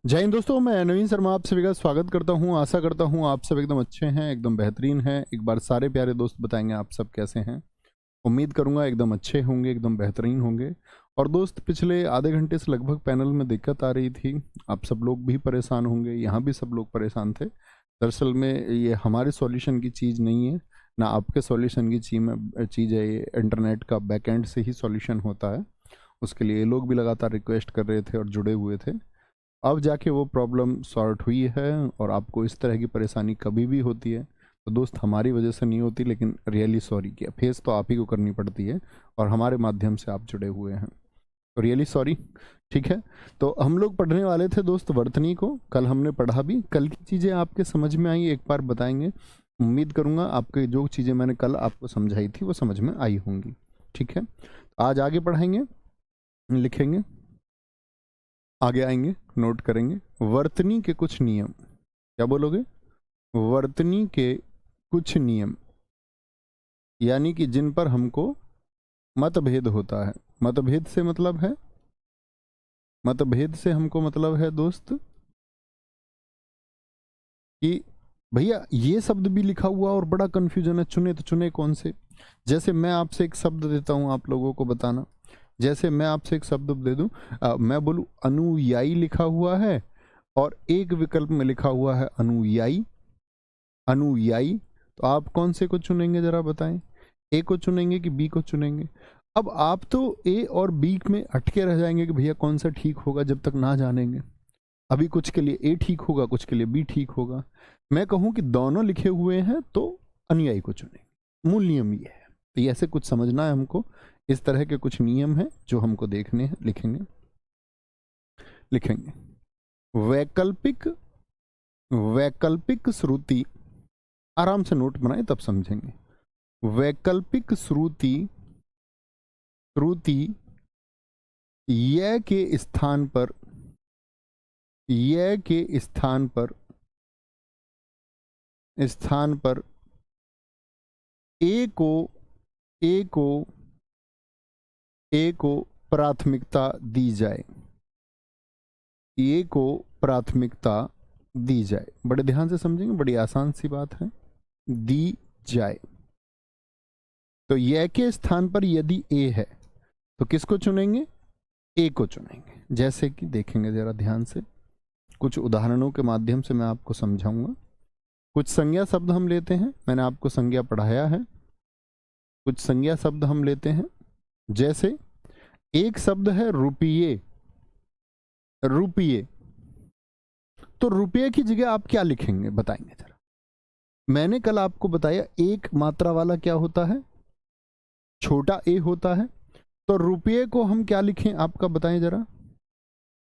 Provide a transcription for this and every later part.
जय हिंद दोस्तों, मैं नवीन शर्मा आप सभी का स्वागत करता हूं। आशा करता हूं आप सब एकदम अच्छे हैं, एकदम बेहतरीन हैं। एक बार सारे प्यारे दोस्त बताएंगे आप सब कैसे हैं। उम्मीद करूंगा एकदम अच्छे होंगे, एकदम बेहतरीन होंगे। और दोस्त, पिछले आधे घंटे से लगभग पैनल में दिक्कत आ रही थी। आप सब लोग भी परेशान होंगे, यहाँ भी सब लोग परेशान थे। दरअसल में ये हमारे सॉल्यूशन की चीज़ नहीं है, ना आपके सॉल्यूशन की चीज़ है। ये इंटरनेट का बैकएंड से ही सॉल्यूशन होता है। उसके लिए ये लोग भी लगातार रिक्वेस्ट कर रहे थे और जुड़े हुए थे। अब जाके वो प्रॉब्लम सॉर्ट हुई है। और आपको इस तरह की परेशानी कभी भी होती है तो दोस्त हमारी वजह से नहीं होती, लेकिन रियली सॉरी किया फेस तो आप ही को करनी पड़ती है। और हमारे माध्यम से आप जुड़े हुए हैं तो रियली सॉरी। ठीक है, तो हम लोग पढ़ने वाले थे दोस्त वर्तनी को। कल हमने पढ़ा भी, कल की चीज़ें आपके समझ में आई एक बार बताएंगे। उम्मीद करूँगा आपके जो चीज़ें मैंने कल आपको समझाई थी वो समझ में आई होंगी। ठीक है, आज आगे पढ़ाएंगे, लिखेंगे, आगे आएंगे, नोट करेंगे। वर्तनी के कुछ नियम, क्या बोलोगे? वर्तनी के कुछ नियम, यानी कि जिन पर हमको मतभेद होता है। मतभेद से मतलब है, मतभेद से हमको मतलब है दोस्त कि भैया ये शब्द भी लिखा हुआ और बड़ा कंफ्यूजन है, चुने तो चुने कौन से। जैसे मैं आपसे एक शब्द देता हूं, आप लोगों को बताना। जैसे मैं आपसे एक शब्द दे दूं, मैं बोलूं अनुयायी लिखा हुआ है और एक विकल्प में लिखा हुआ है अनुयायी। अनुयायी, तो आप कौन से को चुनेंगे जरा बताएं? ए को चुनेंगे कि बी को चुनेंगे? अब आप तो ए और बी में अटके रह जाएंगे कि भैया कौन सा ठीक होगा, जब तक ना जानेंगे। अभी कुछ के लिए ए ठीक होगा, कुछ के लिए बी ठीक होगा। मैं कहूं कि दोनों लिखे हुए हैं तो अनुयायी को चुनेंगे। मूल नियम ये है। तो ये ऐसे कुछ समझना है हमको। इस तरह के कुछ नियम हैं जो हमको देखने हैं। लिखेंगे, लिखेंगे। वैकल्पिक, वैकल्पिक श्रुति, आराम से नोट बनाए तब समझेंगे। वैकल्पिक श्रुति, श्रुति य के स्थान पर, य के स्थान पर, स्थान पर ए को, ए को, ए को प्राथमिकता दी जाए। ए को प्राथमिकता दी जाए। बड़े ध्यान से समझेंगे, बड़ी आसान सी बात है। दी जाए तो यह के स्थान पर यदि ए है तो किसको चुनेंगे? ए को चुनेंगे। जैसे कि देखेंगे जरा ध्यान से, कुछ उदाहरणों के माध्यम से मैं आपको समझाऊंगा। कुछ संज्ञा शब्द हम लेते हैं, मैंने आपको संज्ञा पढ़ाया है। कुछ संज्ञा शब्द हम लेते हैं, जैसे एक शब्द है रुपये। रुपये, तो रुपये की जगह आप क्या लिखेंगे बताएंगे जरा? मैंने कल आपको बताया एक मात्रा वाला क्या होता है, छोटा ए होता है। तो रुपये को हम क्या लिखें आपका बताएं जरा?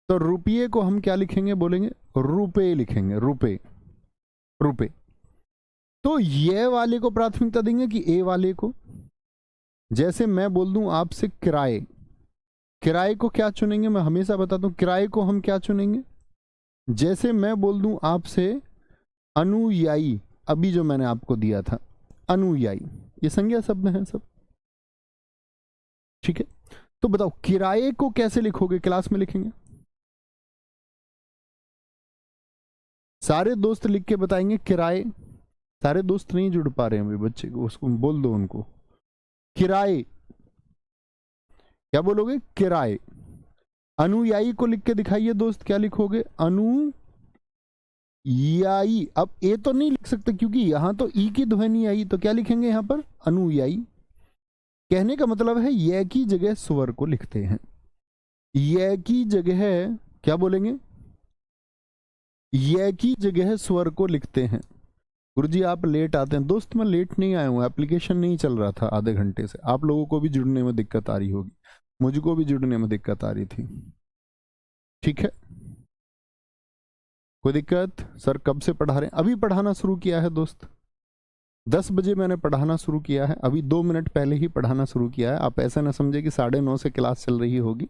तो रुपये को हम क्या लिखेंगे, बोलेंगे रुपए लिखेंगे। रुपए, रुपए। तो ये वाले को प्राथमिकता देंगे कि ए वाले को? जैसे मैं बोल दूं आपसे किराए, किराए को क्या चुनेंगे? मैं हमेशा बताता हूं किराए को हम क्या चुनेंगे। जैसे मैं बोल दूं आपसे अनुयायी, अभी जो मैंने आपको दिया था अनुयायी, ये संज्ञा शब्द हैं सब। ठीक है, तो बताओ किराए को कैसे लिखोगे? क्लास में लिखेंगे, सारे दोस्त लिख के बताएंगे किराए। सारे दोस्त नहीं जुड़ पा रहे हैं अभी बच्चे को, उसको बोल दो उनको किराए। क्या बोलोगे? किराए। अनुयायी को लिख के दिखाइए दोस्त, क्या लिखोगे? अनुयायी। अब ए तो नहीं लिख सकते क्योंकि यहां तो ई की ध्वनि आई, तो क्या लिखेंगे यहां पर? अनुयायी। कहने का मतलब है य की जगह स्वर को लिखते हैं। य की जगह क्या बोलेंगे? य की जगह स्वर को लिखते हैं। गुरुजी आप लेट आते हैं। दोस्त मैं लेट नहीं आया हूं, एप्लीकेशन नहीं चल रहा था आधे घंटे से। आप लोगों को भी जुड़ने में दिक्कत आ रही होगी, मुझको भी जुड़ने में दिक्कत आ रही थी। ठीक है, कोई दिक्कत? सर कब से पढ़ा रहे हैं? अभी पढ़ाना शुरू किया है दोस्त, 10 बजे मैंने पढ़ाना शुरू किया है। अभी 2 मिनट पहले ही पढ़ाना शुरू किया है। आप ऐसा ना समझे कि 9:30 से क्लास चल रही होगी।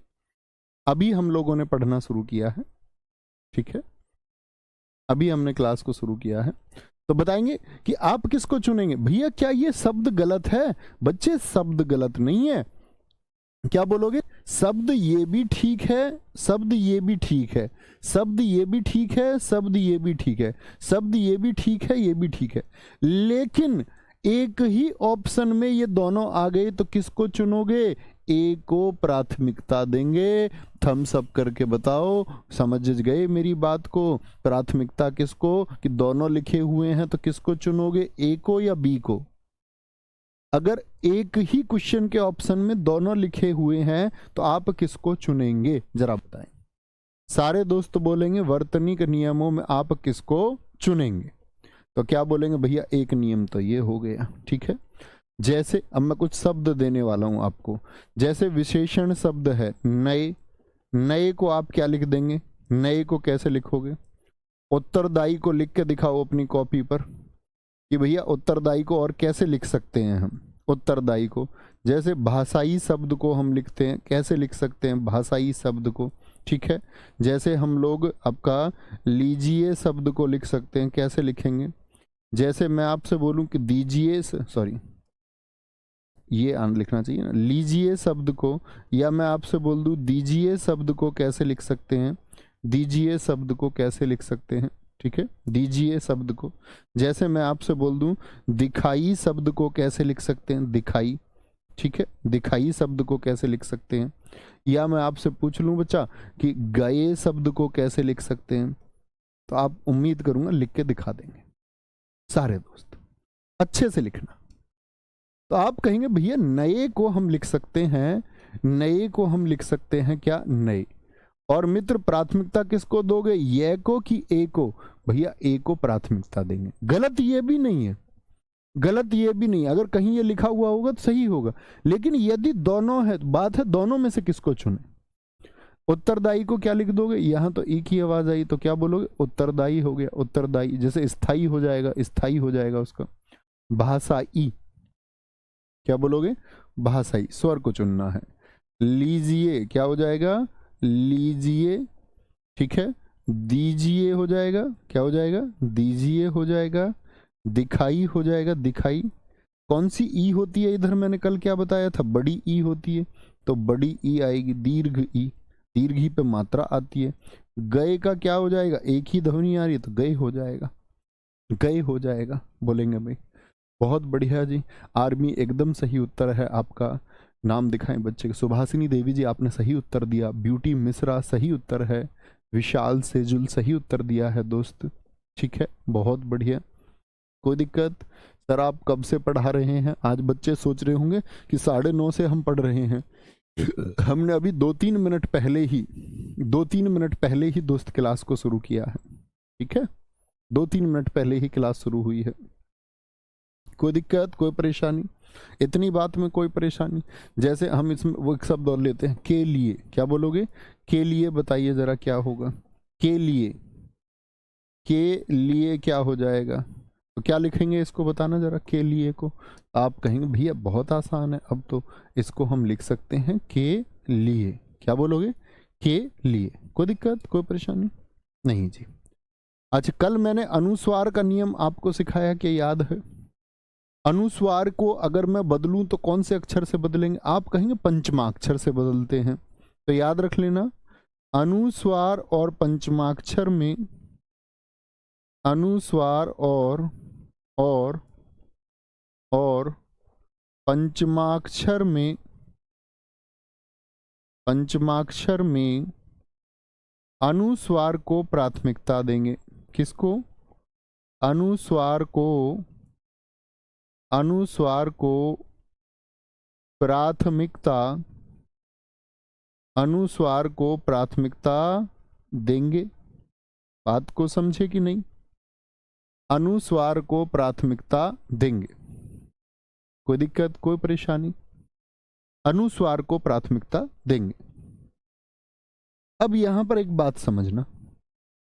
अभी हम लोगों ने पढ़ना शुरू किया है। ठीक है, अभी हमने क्लास को शुरू किया है। तो बताएंगे कि आप किसको चुनेंगे। भैया क्या ये शब्द गलत है? बच्चे शब्द गलत नहीं है। क्या बोलोगे? शब्द ये भी ठीक है, शब्द ये भी ठीक है, शब्द ये भी ठीक है, शब्द ये भी ठीक है, शब्द ये भी ठीक है, ये भी ठीक है, लेकिन एक ही ऑप्शन में ये दोनों आ गए तो किसको चुनोगे? ए को प्राथमिकता देंगे। थम्स अप करके बताओ, समझ गए मेरी बात को? प्राथमिकता किसको? कि दोनों लिखे हुए हैं तो किसको चुनोगे, ए को या बी को? अगर एक ही क्वेश्चन के ऑप्शन में दोनों लिखे हुए हैं तो आप किसको चुनेंगे, जरा बताएं। सारे दोस्त बोलेंगे वर्तनीक नियमों में आप किसको चुनेंगे, तो क्या बोलेंगे? भैया एक नियम तो ये हो गया, ठीक है। जैसे अब मैं कुछ शब्द देने वाला हूं आपको, जैसे विशेषण शब्द है नए, नए को आप क्या लिख देंगे? नए को कैसे लिखोगे? उत्तरदायी को लिख के दिखाओ अपनी कॉपी पर कि भैया उत्तरदायी को और कैसे लिख सकते हैं हम उत्तरदायी को। जैसे भाषाई शब्द को हम लिखते हैं, कैसे लिख सकते हैं भाषाई शब्द को, ठीक है। जैसे हम लोग आपका लीजिए शब्द को लिख सकते हैं, कैसे लिखेंगे? जैसे मैं आपसे बोलूं कि दीजिए, सॉरी ये लिखना चाहिए ना, लीजिए शब्द को, या मैं आपसे बोल दूं दीजिए शब्द को कैसे लिख सकते हैं? दीजिए शब्द को कैसे लिख सकते हैं, ठीक है, दीजिए शब्द को। जैसे मैं आपसे बोल दूं दिखाई शब्द को कैसे लिख सकते हैं? दिखाई, ठीक है, दिखाई शब्द को कैसे लिख सकते हैं? या मैं आपसे पूछ लूं बच्चा कि गए शब्द को कैसे लिख सकते हैं, तो आप उम्मीद करूंगा लिख के दिखा देंगे सारे दोस्त, अच्छे से लिखना। तो आप कहेंगे भैया नए को हम लिख सकते हैं, नए को हम लिख सकते हैं क्या? नए। और मित्र प्राथमिकता किसको दोगे, ये को कि ए को? भैया ए को प्राथमिकता देंगे। गलत ये भी नहीं है, गलत ये भी नहीं, अगर कहीं ये लिखा हुआ होगा तो सही होगा, लेकिन यदि दोनों है, बात है दोनों में से किसको चुने। उत्तरदायी को क्या लिख दोगे? यहां तो ई की आवाज आई तो क्या बोलोगे? उत्तरदायी हो गया, उत्तरदायी। जैसे स्थाई हो जाएगा, स्थाई हो जाएगा उसका। भाषाई क्या बोलोगे? भाषाई, स्वर को चुनना है। लीजिए क्या हो जाएगा? लीजिए, ठीक है। दीजिए हो जाएगा, क्या हो जाएगा? दीजिए हो जाएगा। दिखाई हो जाएगा, दिखाई। कौन सी ई होती है इधर? मैंने कल क्या बताया था, बड़ी ई होती है, तो बड़ी ई आएगी। दीर्घ ई, दीर्घ ई पे मात्रा आती है। गए का क्या हो जाएगा? एक ही ध्वनि आ रही है तो गए हो जाएगा, गए हो जाएगा बोलेंगे भाई। बहुत बढ़िया जी, आर्मी एकदम सही उत्तर है आपका। नाम दिखाएं बच्चे के। सुभाषिनी देवी जी आपने सही उत्तर दिया। ब्यूटी मिश्रा सही उत्तर है। विशाल सेजुल सही उत्तर दिया है दोस्त, ठीक है, बहुत बढ़िया। कोई दिक्कत? सर आप कब से पढ़ा रहे हैं? आज बच्चे सोच रहे होंगे कि 9:30 से हम पढ़ रहे हैं। हमने अभी 2-3 मिनट पहले ही दोस्त क्लास को शुरू किया है, ठीक है, 2-3 मिनट पहले ही क्लास शुरू हुई है। कोई दिक्कत, कोई परेशानी? इतनी बात में कोई परेशानी? जैसे हम इसमें वो एक शब्द और लेते हैं, के लिए। क्या बोलोगे? के लिए बताइए जरा क्या होगा? के लिए, के लिए क्या हो जाएगा? तो क्या लिखेंगे इसको बताना जरा, के लिए को? आप कहेंगे भैया बहुत आसान है, अब तो इसको हम लिख सकते हैं के लिए। क्या बोलोगे? के लिए। कोई दिक्कत, कोई परेशानी नहीं जी। अच्छा, कल मैंने अनुस्वार का नियम आपको सिखाया, क्या याद है? अनुस्वार को अगर मैं बदलूं तो कौन से अक्षर से बदलेंगे? आप कहेंगे पंचमाक्षर से बदलते हैं, तो याद रख लेना अनुस्वार और पंचमाक्षर में, अनुस्वार और पंचमाक्षर में अनुस्वार को प्राथमिकता देंगे। किसको? अनुस्वार को प्राथमिकता, अनुस्वार को प्राथमिकता देंगे। बात को समझे कि नहीं? अनुस्वार को प्राथमिकता देंगे। कोई दिक्कत, कोई परेशानी? अनुस्वार को प्राथमिकता देंगे। अब यहां पर एक बात समझना,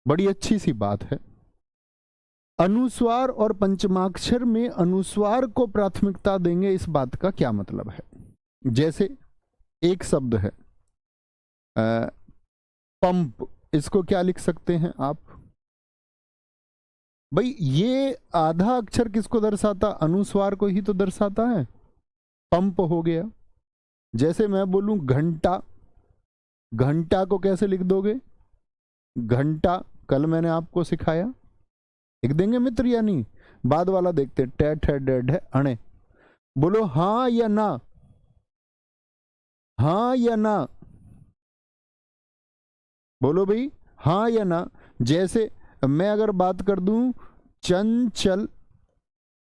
बड़ी अच्छी सी बात है। अनुस्वार और पंचमाक्षर में अनुस्वार को प्राथमिकता देंगे, इस बात का क्या मतलब है? जैसे एक शब्द है पंप, इसको क्या लिख सकते हैं आप? भाई ये आधा अक्षर किसको दर्शाता? अनुस्वार को ही तो दर्शाता है, पंप हो गया। जैसे मैं बोलूं घंटा, घंटा को कैसे लिख दोगे? घंटा कल मैंने आपको सिखाया। लिख देंगे मित्र या नहीं? बाद वाला देखते हैं, टेट है, डेड है, अणे। बोलो हाँ या ना, हाँ या ना, बोलो भाई हाँ या ना। जैसे मैं अगर बात कर दूं चंचल,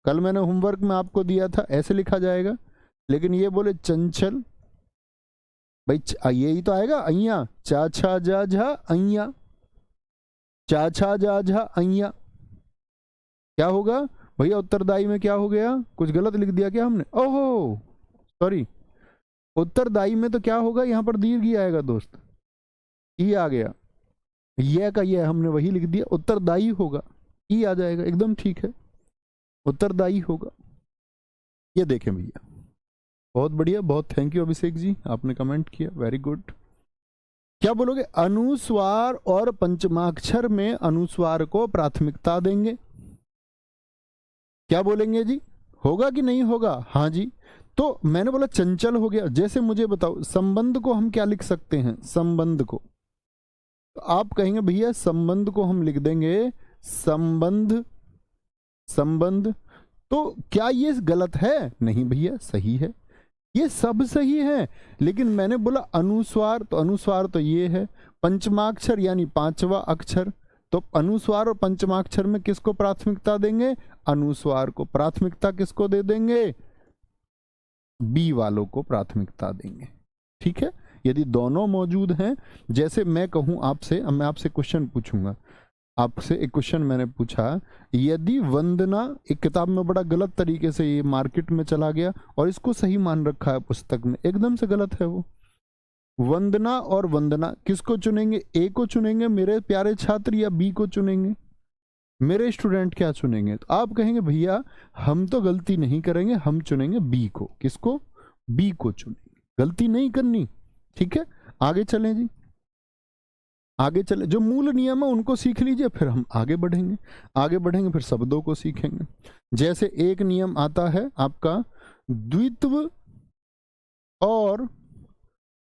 कल मैंने होमवर्क में आपको दिया था ऐसे लिखा जाएगा, लेकिन ये बोले चंचल, भाई यही तो आएगा, अइया, चा छा जा झा अइया, चा छा जा झा अइया। क्या होगा भैया? उत्तरदायी में क्या हो गया? कुछ गलत लिख दिया क्या हमने? ओहो सॉरी, उत्तरदायी में तो क्या होगा, यहां पर दीर्घ ही आएगा दोस्त, ई आ गया, यह का यह हमने वही लिख दिया, उत्तरदायी होगा, ई आ जाएगा, एकदम ठीक है, उत्तरदायी होगा। ये देखें भैया, बहुत बढ़िया, बहुत थैंक यू अभिषेक जी, आपने कमेंट किया, वेरी गुड। क्या बोलोगे? अनुस्वार और पंचमाक्षर में अनुस्वार को प्राथमिकता देंगे। क्या बोलेंगे जी? होगा कि नहीं होगा? हाँ जी। तो मैंने बोला चंचल हो गया। जैसे मुझे बताओ संबंध को हम क्या लिख सकते हैं? संबंध को तो आप कहेंगे भैया संबंध को हम लिख देंगे संबंध, संबंध। तो क्या ये गलत है? नहीं भैया सही है, ये सब सही है। लेकिन मैंने बोला अनुस्वार, तो अनुस्वार तो ये है, पंचमाक्षर यानी पांचवा अक्षर, तो अनुस्वार और पंचमाक्षर में किसको प्राथमिकता देंगे? अनुस्वार को। प्राथमिकता किसको दे देंगे? बी वालों को प्राथमिकता देंगे। ठीक है, यदि दोनों मौजूद हैं, जैसे मैं कहूं आपसे, अब मैं आपसे क्वेश्चन पूछूंगा, आपसे एक क्वेश्चन मैंने पूछा, यदि वंदना, एक किताब में बड़ा गलत तरीके से ये मार्केट में चला गया और इसको सही मान रखा है पुस्तक में, एकदम से गलत है वो। वंदना और वंदना किसको चुनेंगे? ए को चुनेंगे मेरे प्यारे छात्र, या बी को चुनेंगे मेरे स्टूडेंट? क्या चुनेंगे? तो आप कहेंगे भैया हम तो गलती नहीं करेंगे, हम चुनेंगे बी को। किसको? बी को चुनेंगे, गलती नहीं करनी। ठीक है, आगे चलें जी, आगे चले। जो मूल नियम है उनको सीख लीजिए, फिर हम आगे बढ़ेंगे, आगे बढ़ेंगे फिर शब्दों को सीखेंगे। जैसे एक नियम आता है आपका द्वित्व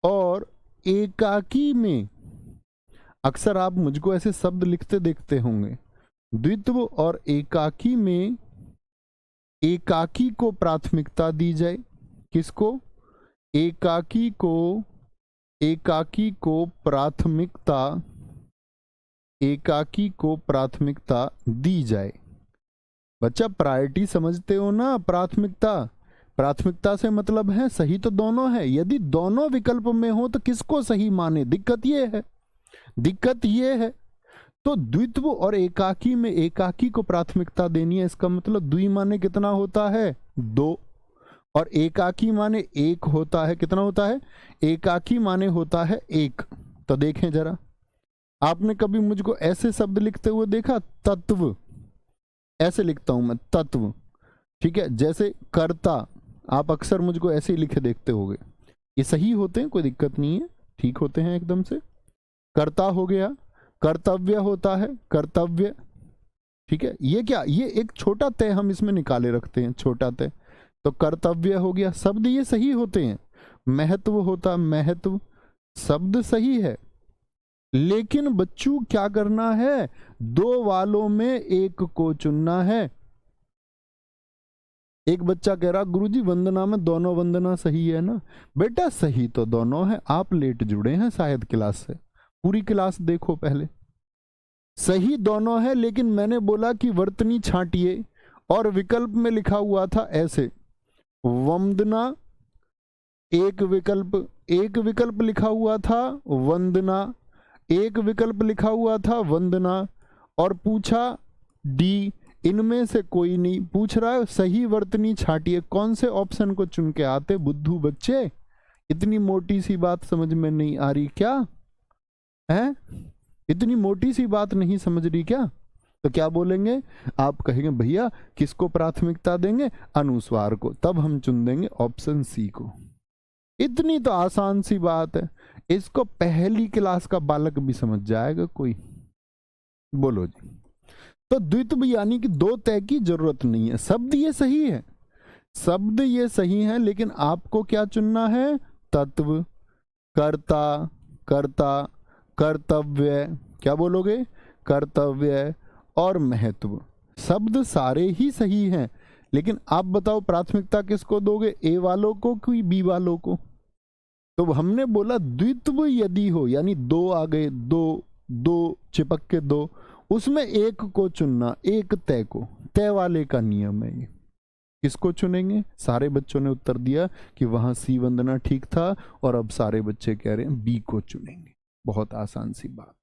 और एकाकी में, अक्सर आप मुझको ऐसे शब्द लिखते देखते होंगे, द्वित्व और एकाकी में एकाकी को प्राथमिकता दी जाए। किसको? एकाकी को, एकाकी को प्राथमिकता, एकाकी को प्राथमिकता दी जाए। बच्चा प्रायोरिटी समझते हो ना? प्राथमिकता, प्राथमिकता से मतलब है सही तो दोनों है, यदि दोनों विकल्प में हो तो किसको सही माने? दिक्कत ये है, दिक्कत ये है। तो द्वित्व और एकाकी में एकाकी को प्राथमिकता देनी है, इसका मतलब द्वि माने कितना होता है? 2, और एकाकी माने 1 होता है। कितना होता है? एकाकी माने होता है 1। तो देखें जरा, आपने कभी मुझको ऐसे शब्द लिखते हुए देखा? तत्व, ऐसे लिखता हूं मैं, तत्व। ठीक है, जैसे कर्ता, आप अक्सर मुझको ऐसे ही लिखे देखते होंगे, ये सही होते हैं, कोई दिक्कत नहीं है, ठीक होते हैं एकदम से। कर्ता हो गया, कर्तव्य होता है, कर्तव्य। ठीक है, ये क्या, ये एक छोटा तय हम इसमें निकाले रखते हैं, छोटा तय, तो कर्तव्य हो गया। शब्द ये सही होते हैं। महत्व होता, महत्व, शब्द सही है। लेकिन बच्चों क्या करना है? 2 वालों में एक को चुनना है। एक बच्चा कह रहा गुरुजी वंदना में दोनों वंदना सही है ना? बेटा सही तो दोनों है, आप लेट जुड़े हैं शायद क्लास से, पूरी क्लास देखो पहले। सही दोनों है, लेकिन मैंने बोला कि वर्तनी छांटिए, और विकल्प में लिखा हुआ था ऐसे, वंदना, एक विकल्प लिखा हुआ था वंदना, एक विकल्प लिखा हुआ था वंदना, और पूछा डी, इनमें से कोई नहीं। पूछ रहा है सही वर्तनी छांटिए, कौन से ऑप्शन को चुन के आते बुद्धू बच्चे? इतनी मोटी सी बात समझ में नहीं आ रही क्या है? इतनी मोटी सी बात नहीं समझ रही क्या? तो क्या बोलेंगे आप? कहेंगे भैया किसको प्राथमिकता देंगे? अनुस्वार को। तब हम चुन देंगे ऑप्शन सी को। इतनी तो आसान सी बात है, इसको पहली क्लास का बालक भी समझ जाएगा कोई। बोलो जी। तो द्वित्व यानी कि 2 तय की जरूरत नहीं है। शब्द ये सही है, शब्द ये सही है, लेकिन आपको क्या चुनना है? तत्व, कर्ता, कर्ता, कर्तव्य, क्या बोलोगे, कर्तव्य और महत्व। शब्द सारे ही सही हैं, लेकिन आप बताओ प्राथमिकता किसको दोगे, ए वालों को कि बी वालों को। तो हमने बोला द्वित्व यदि हो, यानी दो आ गए, दो दो चिपक के दो, उसमें एक को चुनना, एक तय को, तय वाले का नियम है ये। किसको चुनेंगे, सारे बच्चों ने उत्तर दिया कि वहां सी वंदना ठीक था, और अब सारे बच्चे कह रहे हैं बी को चुनेंगे। बहुत आसान सी बात,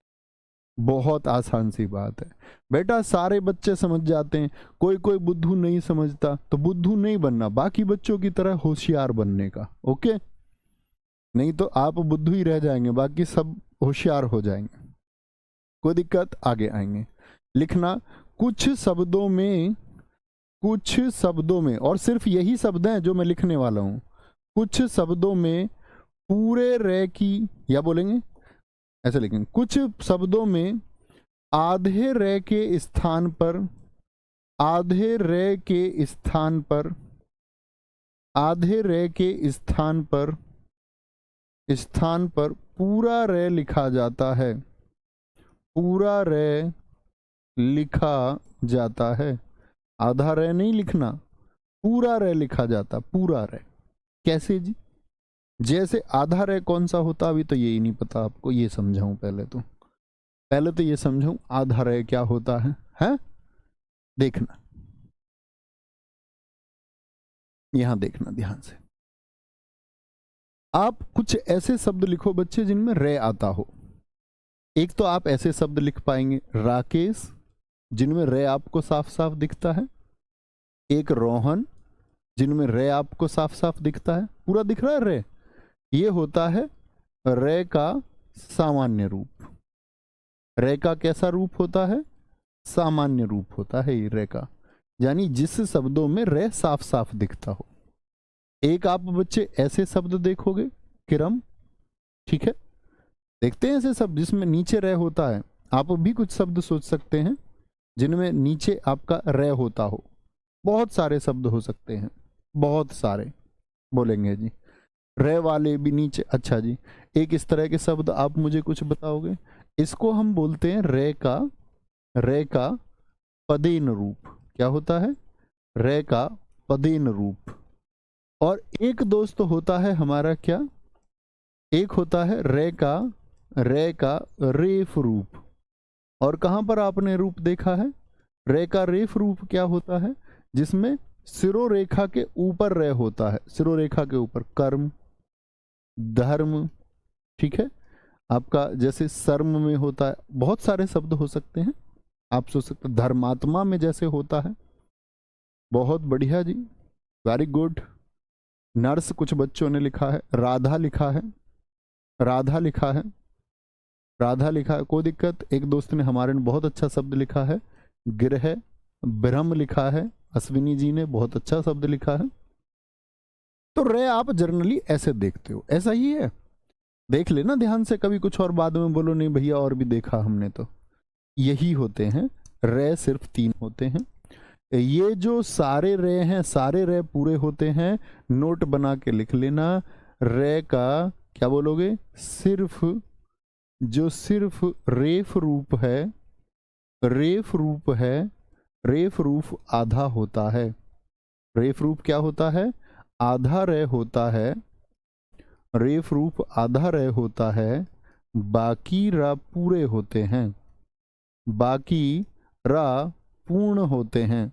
बहुत आसान सी बात है बेटा, सारे बच्चे समझ जाते हैं। कोई कोई बुद्धू नहीं समझता, तो बुद्धू नहीं बनना, बाकी बच्चों की तरह होशियार बनने का, ओके। नहीं तो आप बुद्धू ही रह जाएंगे, बाकी सब होशियार हो जाएंगे। कोई दिक्कत, आगे आएंगे। लिखना कुछ शब्दों में, कुछ शब्दों में, और सिर्फ यही शब्द हैं जो मैं लिखने वाला हूं, कुछ शब्दों में पूरे रे की, या बोलेंगे ऐसे लिखेंगे, कुछ शब्दों में आधे रे के स्थान पर, आधे रे के स्थान पर, आधे रे के स्थान पर, स्थान पर पूरा रे लिखा जाता है, पूरा रे लिखा जाता है। आधा रे नहीं लिखना, पूरा रे लिखा जाता, पूरा रे। कैसे जी, जैसे आधा रे कौन सा होता, अभी तो यही नहीं पता आपको, ये समझाऊं पहले तो ये समझाऊं आधा रे क्या होता है? देखना, यहां देखना ध्यान से। आप कुछ ऐसे शब्द लिखो बच्चे जिनमें रे आता हो। एक तो आप ऐसे शब्द लिख पाएंगे राकेश, जिनमें रे आपको साफ साफ दिखता है। एक रोहन, जिनमें रे आपको साफ साफ दिखता है, पूरा दिख रहा है रे। ये होता है रे का सामान्य रूप। रे का कैसा रूप होता है, सामान्य रूप होता है ये रे का, यानी जिस शब्दों में रे साफ साफ दिखता हो। एक आप बच्चे ऐसे शब्द देखोगे किरम, ठीक है, देखते हैं ऐसे शब्द जिसमें नीचे रे होता है। आप भी कुछ शब्द सोच सकते हैं जिनमें नीचे आपका रे होता हो, बहुत सारे शब्द हो सकते हैं, बहुत सारे बोलेंगे जी, रे वाले भी नीचे। अच्छा जी, एक इस तरह के शब्द आप मुझे कुछ बताओगे, इसको हम बोलते हैं रे का पदेन रूप। क्या होता है, रे का पदेन रूप। और एक दोस्त होता है हमारा क्या, एक होता है रे का रेफ रूप। और कहां पर आपने रूप देखा है, रे का रेफ रूप क्या होता है, जिसमें सिरोरेखा के ऊपर रे होता है, सिरोरेखा के ऊपर, कर्म, धर्म, ठीक है, आपका जैसे सर्म में होता है, बहुत सारे शब्द हो सकते हैं, आप सोच सकते, धर्मात्मा में जैसे होता है। बहुत बढ़िया जी, वेरी गुड। नर्स कुछ बच्चों ने लिखा है, राधा लिखा है, राधा लिखा है, राधा लिखा है, कोई दिक्कत। एक दोस्त ने हमारे ने बहुत अच्छा शब्द लिखा है, गृह, ब्रह्म लिखा है, अश्विनी जी ने बहुत अच्छा शब्द लिखा है। तो रे आप जर्नली ऐसे देखते हो, ऐसा ही है, देख लेना ध्यान से, कभी कुछ और बाद में बोलो नहीं भैया और भी देखा हमने। तो यही होते हैं रे, सिर्फ 3 होते हैं। ये जो सारे रे हैं, सारे रे पूरे होते हैं, नोट बना के लिख लेना। रे का क्या बोलोगे, सिर्फ जो सिर्फ रेफ रूप है, रेफ रूप है, रेफ रूप आधा होता है। रेफ रूप क्या होता है, आधा रे होता है, रेफ रूप आधा रे होता है, बाकी रा पूरे होते हैं, बाकी रा पूर्ण होते हैं।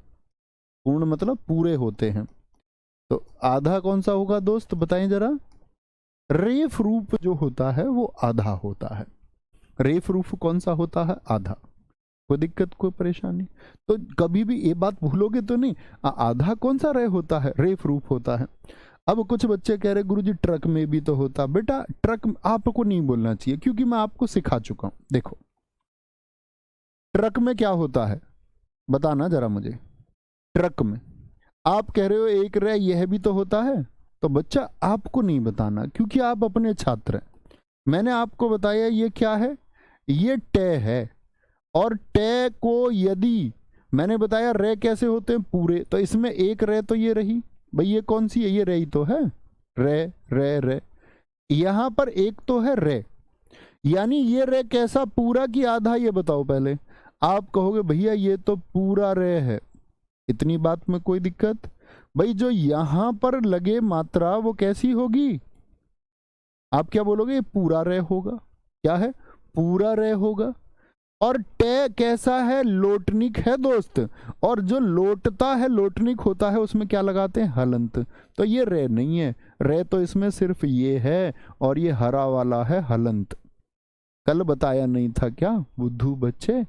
पूर्ण मतलब पूरे होते हैं। तो आधा कौन सा होगा दोस्त, बताएं जरा। रेफ रूप जो होता है वो आधा होता है। रेफ रूप कौन सा होता है, आधा। कोई दिक्कत, कोई परेशानी? तो कभी भी ये बात भूलोगे तो नहीं, आधा कौन सा रे होता है, रेफ रूप होता है। अब कुछ बच्चे कह रहे गुरुजी ट्रक में भी तो होता, बेटा ट्रक आपको नहीं बोलना चाहिए, क्योंकि मैं आपको सिखा चुका हूं। देखो ट्रक में क्या होता है, बताना जरा मुझे। ट्रक में आप कह रहे हो एक रे यह भी तो होता है, तो बच्चा आपको नहीं बताना, क्योंकि आप अपने छात्र हैं। मैंने आपको बताया ये क्या है, ये टे है। और टे को यदि मैंने बताया रे कैसे होते हैं, पूरे, तो इसमें एक रे तो ये रही भाई, ये कौन सी है, ये रे ही तो है, रे रे रे। यहां पर एक तो है रे, यानी ये रे कैसा, पूरा की आधा, ये बताओ पहले। आप कहोगे भैया ये तो पूरा रे है, इतनी बात में कोई दिक्कत? भाई जो यहां पर लगे मात्रा वो कैसी होगी? आप क्या बोलोगे? ये पूरा रे होगा। क्या है? पूरा रे होगा। और टे कैसा है? लोटनिक है दोस्त। और जो लोटता है, लोटनिक होता है, उसमें क्या लगाते हैं? हलंत। तो ये रे नहीं है, रे तो इसमें सिर्फ ये है, और ये हरा वाला है हलंत। कल बताया नहीं था क्या बुद्धू बच्चे?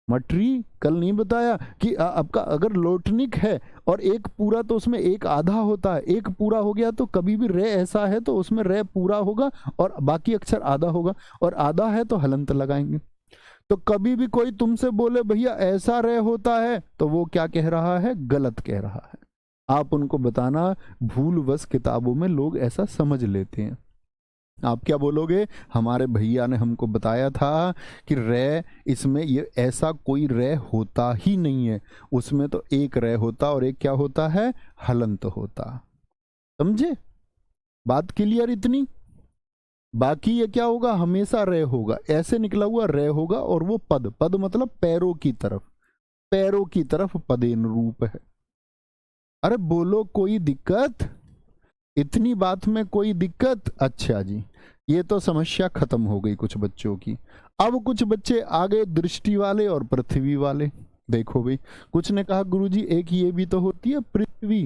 मटरी, कल नहीं बताया कि आपका अगर लोटनिक है और एक पूरा तो उसमें एक आधा होता है, एक पूरा हो गया तो कभी भी रे ऐसा है तो उसमें रे पूरा होगा और बाकी अक्षर आधा होगा, और आधा है तो हलंत लगाएंगे। तो कभी भी कोई तुमसे बोले भैया ऐसा रे होता है, तो वो क्या कह रहा है? गलत कह रहा है। आप उनको बताना, भूलवश किताबों में लोग ऐसा समझ लेते हैं। आप क्या बोलोगे? हमारे भैया ने हमको बताया था कि रे, इसमें ये ऐसा कोई रे होता ही नहीं है, उसमें तो एक रे होता और एक क्या होता है? हलंत होता। समझे बात? क्लियर इतनी? बाकी ये क्या होगा? हमेशा रे होगा, ऐसे निकला हुआ रे होगा, और वो पद, पद मतलब पैरों की तरफ, पैरों की तरफ पदेन रूप है। अरे बोलो, कोई दिक्कत? इतनी बात में कोई दिक्कत? अच्छा जी, ये तो समस्या खत्म हो गई कुछ बच्चों की। अब कुछ बच्चे आ गए दृष्टि वाले और पृथ्वी वाले। देखो भाई, कुछ ने कहा गुरुजी एक ये भी तो होती है पृथ्वी।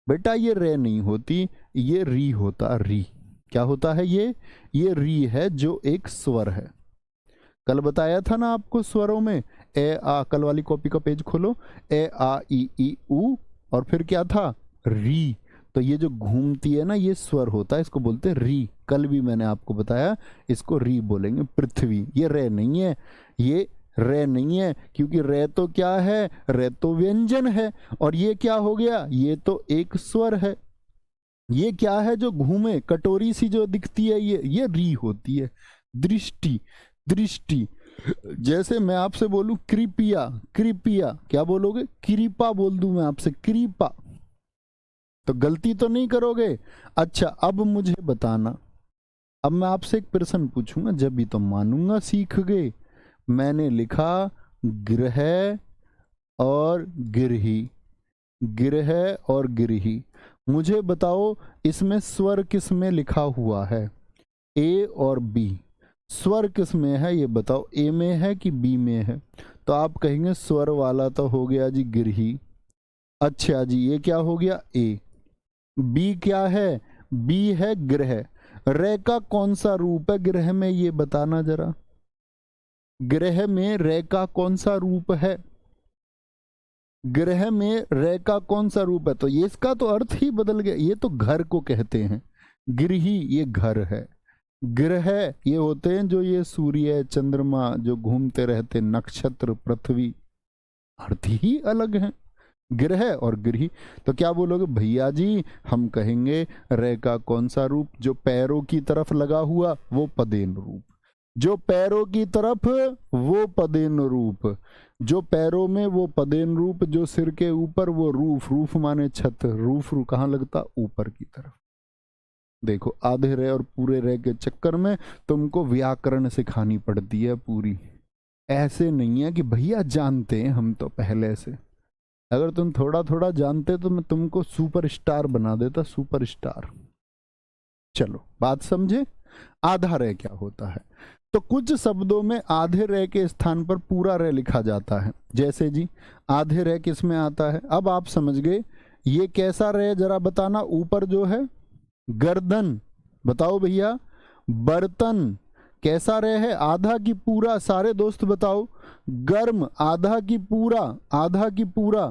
बेटा ये रे नहीं होती, ये री होता, री। क्या होता है ये री है, जो एक स्वर है। कल बताया था ना आपको स्वरों में, ए आ, कल वाली कॉपी का पेज खोलो, ए आ ई उ, और फिर क्या था? री। तो ये जो घूमती है ना, ये स्वर होता है, इसको बोलते हैं री। कल भी मैंने आपको बताया, इसको री बोलेंगे। पृथ्वी, ये रे नहीं है, ये रे नहीं है, क्योंकि रे तो क्या है? रे तो व्यंजन है। और ये क्या हो गया? ये तो एक स्वर है। ये क्या है जो घूमे, कटोरी सी जो दिखती है, ये री होती है। दृष्टि, दृष्टि। जैसे मैं आपसे बोलूं कृपया, कृपया, क्या बोलोगे? कृपा बोल दूं मैं आपसे, कृपा, तो गलती तो नहीं करोगे? अच्छा, अब मुझे बताना, अब मैं आपसे एक प्रश्न पूछूंगा, जब भी तो मानूंगा सीख गए। मैंने लिखा गृह और गिरही, गृह और गिरही। मुझे बताओ इसमें स्वर किस में लिखा हुआ है? ए और बी। स्वर किस में है ये बताओ, ए में है कि बी में है? तो आप कहेंगे स्वर वाला तो हो गया जी गिरही। अच्छा जी, ये क्या हो गया? ए। बी क्या है? बी है ग्रह। रे का कौन सा रूप है ग्रह में, ये बताना जरा। ग्रह में रे का कौन सा रूप है? ग्रह में रे का कौन सा रूप है? तो ये इसका तो अर्थ ही बदल गया। ये तो घर को कहते हैं, गृही ये घर है। ग्रह ये होते हैं जो ये सूर्य चंद्रमा जो घूमते रहते, नक्षत्र पृथ्वी, अर्थ ही अलग है ग्रह और गृही। तो क्या बोलोगे भैया जी? हम कहेंगे रे का कौन सा रूप? जो पैरों की तरफ लगा हुआ वो पदेन रूप, जो पैरों की तरफ वो पदेन रूप, जो पैरों में वो पदेन रूप, जो सिर के ऊपर वो रूफ, रूफ माने छत, रूफ रू कहाँ लगता? ऊपर की तरफ। देखो, आधे रे और पूरे रे के चक्कर में तुमको व्याकरण सिखानी पड़ती है पूरी। ऐसे नहीं है कि भैया जानते हैं हम तो पहले से। अगर तुम थोड़ा थोड़ा जानते तो मैं तुमको सुपरस्टार बना देता, सुपरस्टार। चलो बात समझे। आधा रे क्या होता है? तो कुछ शब्दों में आधे रे के स्थान पर पूरा रे लिखा जाता है। जैसे जी, आधे रे किस में आता है? अब आप समझ गए। ये कैसा रे जरा बताना। ऊपर जो है गर्दन, बताओ भैया। बर्तन कैसा रे है? आधा की पूरा, सारे दोस्त बताओ। गर्म, आधा की पूरा, आधा की पूरा।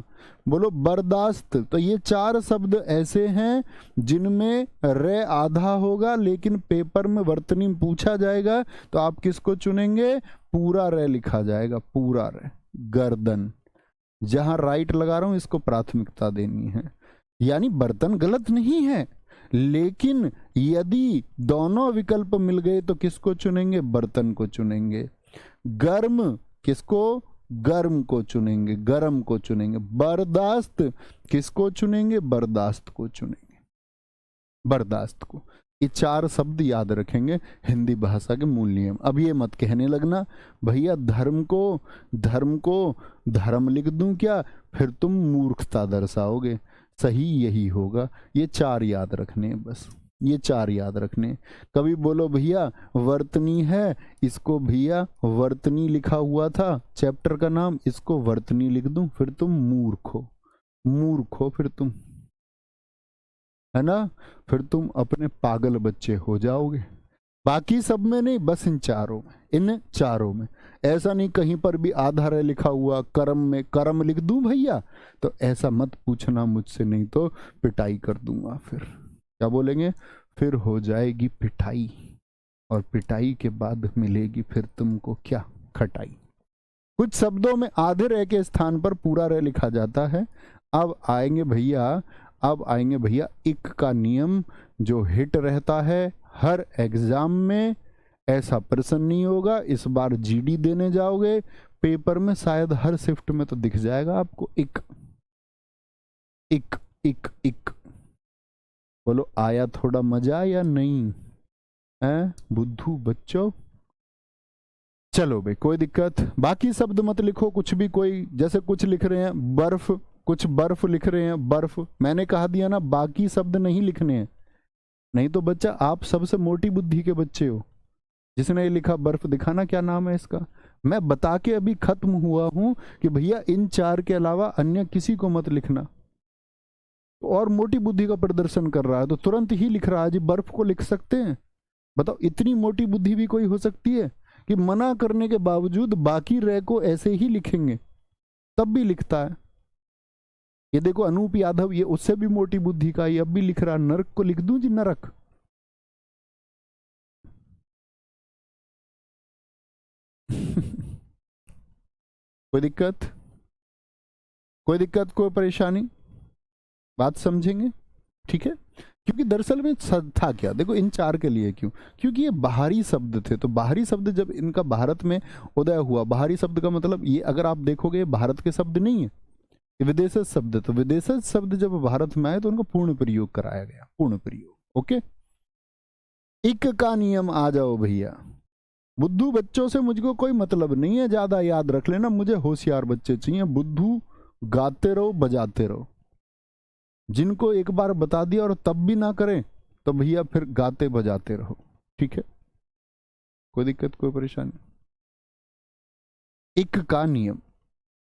बोलो बर्दाश्त। तो ये चार शब्द ऐसे हैं जिनमें रे आधा होगा, लेकिन पेपर में वर्तनी में पूछा जाएगा तो आप किसको चुनेंगे? पूरा रे लिखा जाएगा, पूरा रे। गर्दन, जहां राइट लगा रहा हूं इसको प्राथमिकता देनी है। यानी बर्तन गलत नहीं है, लेकिन यदि दोनों विकल्प मिल गए तो किसको चुनेंगे? बर्तन को चुनेंगे। गर्म, किसको? गर्म को चुनेंगे, गर्म को चुनेंगे। बर्दाश्त, किसको चुनेंगे? बर्दाश्त को चुनेंगे, बर्दाश्त को। ये 4 शब्द याद रखेंगे, हिंदी भाषा के मूल नियम। अब ये मत कहने लगना भैया धर्म को धर्म लिख दूं क्या, फिर तुम मूर्खता दर्शाओगे। सही यही होगा। ये 4 याद रखने हैं बस, ये 4 याद रखने। कभी बोलो भैया वर्तनी है, इसको भैया वर्तनी लिखा हुआ था चैप्टर का नाम, इसको वर्तनी लिख दूं, फिर तुम मूर्ख हो फिर तुम, है ना, फिर तुम अपने पागल बच्चे हो जाओगे। बाकी सब में नहीं, बस इन चारों में। ऐसा नहीं कहीं पर भी आधार है लिखा हुआ कर्म में कर्म लिख दूं भैया, तो ऐसा मत पूछना मुझसे, नहीं तो पिटाई कर दूंगा। फिर क्या बोलेंगे, फिर हो जाएगी पिटाई, और पिटाई के बाद मिलेगी फिर तुमको क्या, खटाई। कुछ शब्दों में आधे रह के स्थान पर पूरा रह लिखा जाता है। अब आएंगे भैया इक का नियम, जो हिट रहता है हर एग्जाम में। ऐसा प्रश्न नहीं होगा, इस बार जीडी देने जाओगे पेपर में, शायद हर शिफ्ट में तो दिख जाएगा आपको इक इक इक इक। बोलो आया थोड़ा मजा या नहीं है बुद्धू बच्चों। चलो भाई कोई दिक्कत, बाकी शब्द मत लिखो कुछ भी, कोई जैसे कुछ लिख रहे हैं बर्फ, कुछ बर्फ लिख रहे हैं बर्फ, मैंने कहा दिया ना बाकी शब्द नहीं लिखने हैं, नहीं तो बच्चा आप सबसे मोटी बुद्धि के बच्चे हो। जिसने ये लिखा बर्फ, दिखाना क्या नाम है इसका। मैं बता के अभी खत्म हुआ हूं कि भैया इन 4 के अलावा अन्य किसी को मत लिखना। और मोटी बुद्धि का प्रदर्शन कर रहा है तो तुरंत ही लिख रहा है जी बर्फ को लिख सकते हैं। बताओ इतनी मोटी बुद्धि भी कोई हो सकती है कि मना करने के बावजूद बाकी रह को ऐसे ही लिखेंगे, तब भी लिखता है। ये देखो अनूप यादव, ये उससे भी मोटी बुद्धि का, ये अब भी लिख रहा, नरक को लिख दूं जी नरक। कोई दिक्कत, कोई परेशानी, बात समझेंगे ठीक है। क्योंकि दरअसल में था क्या, देखो इन 4 के लिए क्यों, क्योंकि ये बाहरी शब्द थे। तो बाहरी शब्द जब इनका भारत में उदय हुआ, बाहरी शब्द का मतलब ये अगर आप देखोगे भारत के शब्द नहीं है, ये विदेशज शब्द। तो विदेशज शब्द जब भारत में आए तो उनका पूर्ण प्रयोग कराया गया, पूर्ण प्रयोग। ओके, इक का नियम आ जाओ भैया। बुद्धू बच्चों से मुझको कोई मतलब नहीं है, ज्यादा याद रख लेना, मुझे होशियार बच्चे चाहिए। बुद्धू गाते रहो बजाते रहो, जिनको एक बार बता दिया और तब भी ना करें तो भैया फिर गाते बजाते रहो, ठीक है। कोई दिक्कत कोई परेशानी। इक का नियम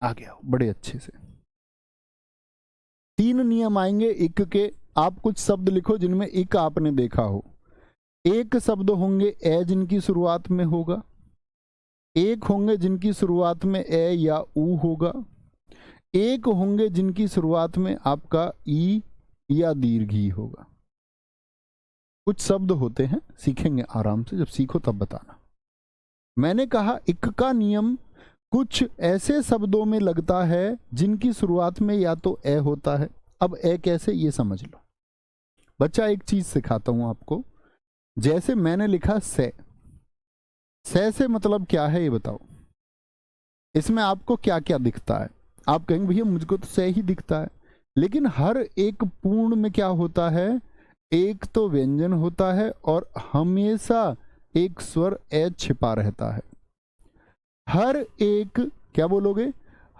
आ गया बड़े अच्छे से। 3 नियम आएंगे इक के। आप कुछ शब्द लिखो जिनमें इक आपने देखा हो। एक शब्द होंगे ए जिनकी शुरुआत में होगा, एक होंगे जिनकी शुरुआत में ए या ऊ होगा, एक होंगे जिनकी शुरुआत में आपका ई या दीर्घी होगा। कुछ शब्द होते हैं, सीखेंगे आराम से, जब सीखो तब बताना। मैंने कहा इक का नियम कुछ ऐसे शब्दों में लगता है जिनकी शुरुआत में या तो ए होता है। अब ए कैसे, ये समझ लो बच्चा। एक चीज सिखाता हूं आपको, जैसे मैंने लिखा से से मतलब क्या है ये बताओ। इसमें आपको क्या क्या दिखता है। आप कहेंगे भैया मुझको तो से ही दिखता है, लेकिन हर एक पूर्ण में क्या होता है, एक तो व्यंजन होता है और हमेशा एक स्वर ए छिपा रहता है। हर एक, क्या बोलोगे,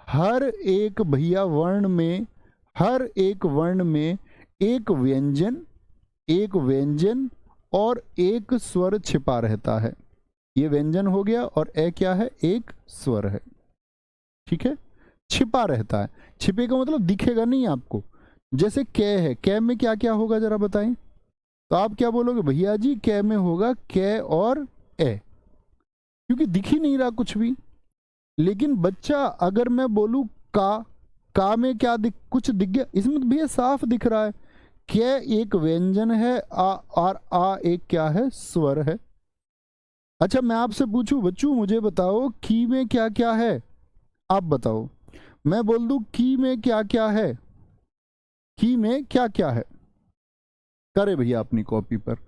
हर एक भैया वर्ण में, हर एक वर्ण में एक व्यंजन और एक स्वर छिपा रहता है। ये व्यंजन हो गया और ए क्या है, एक स्वर है, ठीक है। छिपा रहता है, छिपे का मतलब दिखेगा नहीं आपको। जैसे कै है, कै में क्या क्या होगा जरा बताएं। तो आप क्या बोलोगे भैया जी, कै में होगा कै और ए, क्योंकि दिख ही नहीं रहा कुछ भी। लेकिन बच्चा अगर मैं बोलूं का में क्या कुछ दिख गया, इसमें भैया साफ दिख रहा है, कै एक व्यंजन है और आ एक क्या है, स्वर है। अच्छा मैं आपसे पूछूं बच्चों, मुझे बताओ की में क्या क्या है, आप बताओ। मैं बोल दूं की में क्या क्या है, की में क्या क्या है, करे भैया अपनी कॉपी पर।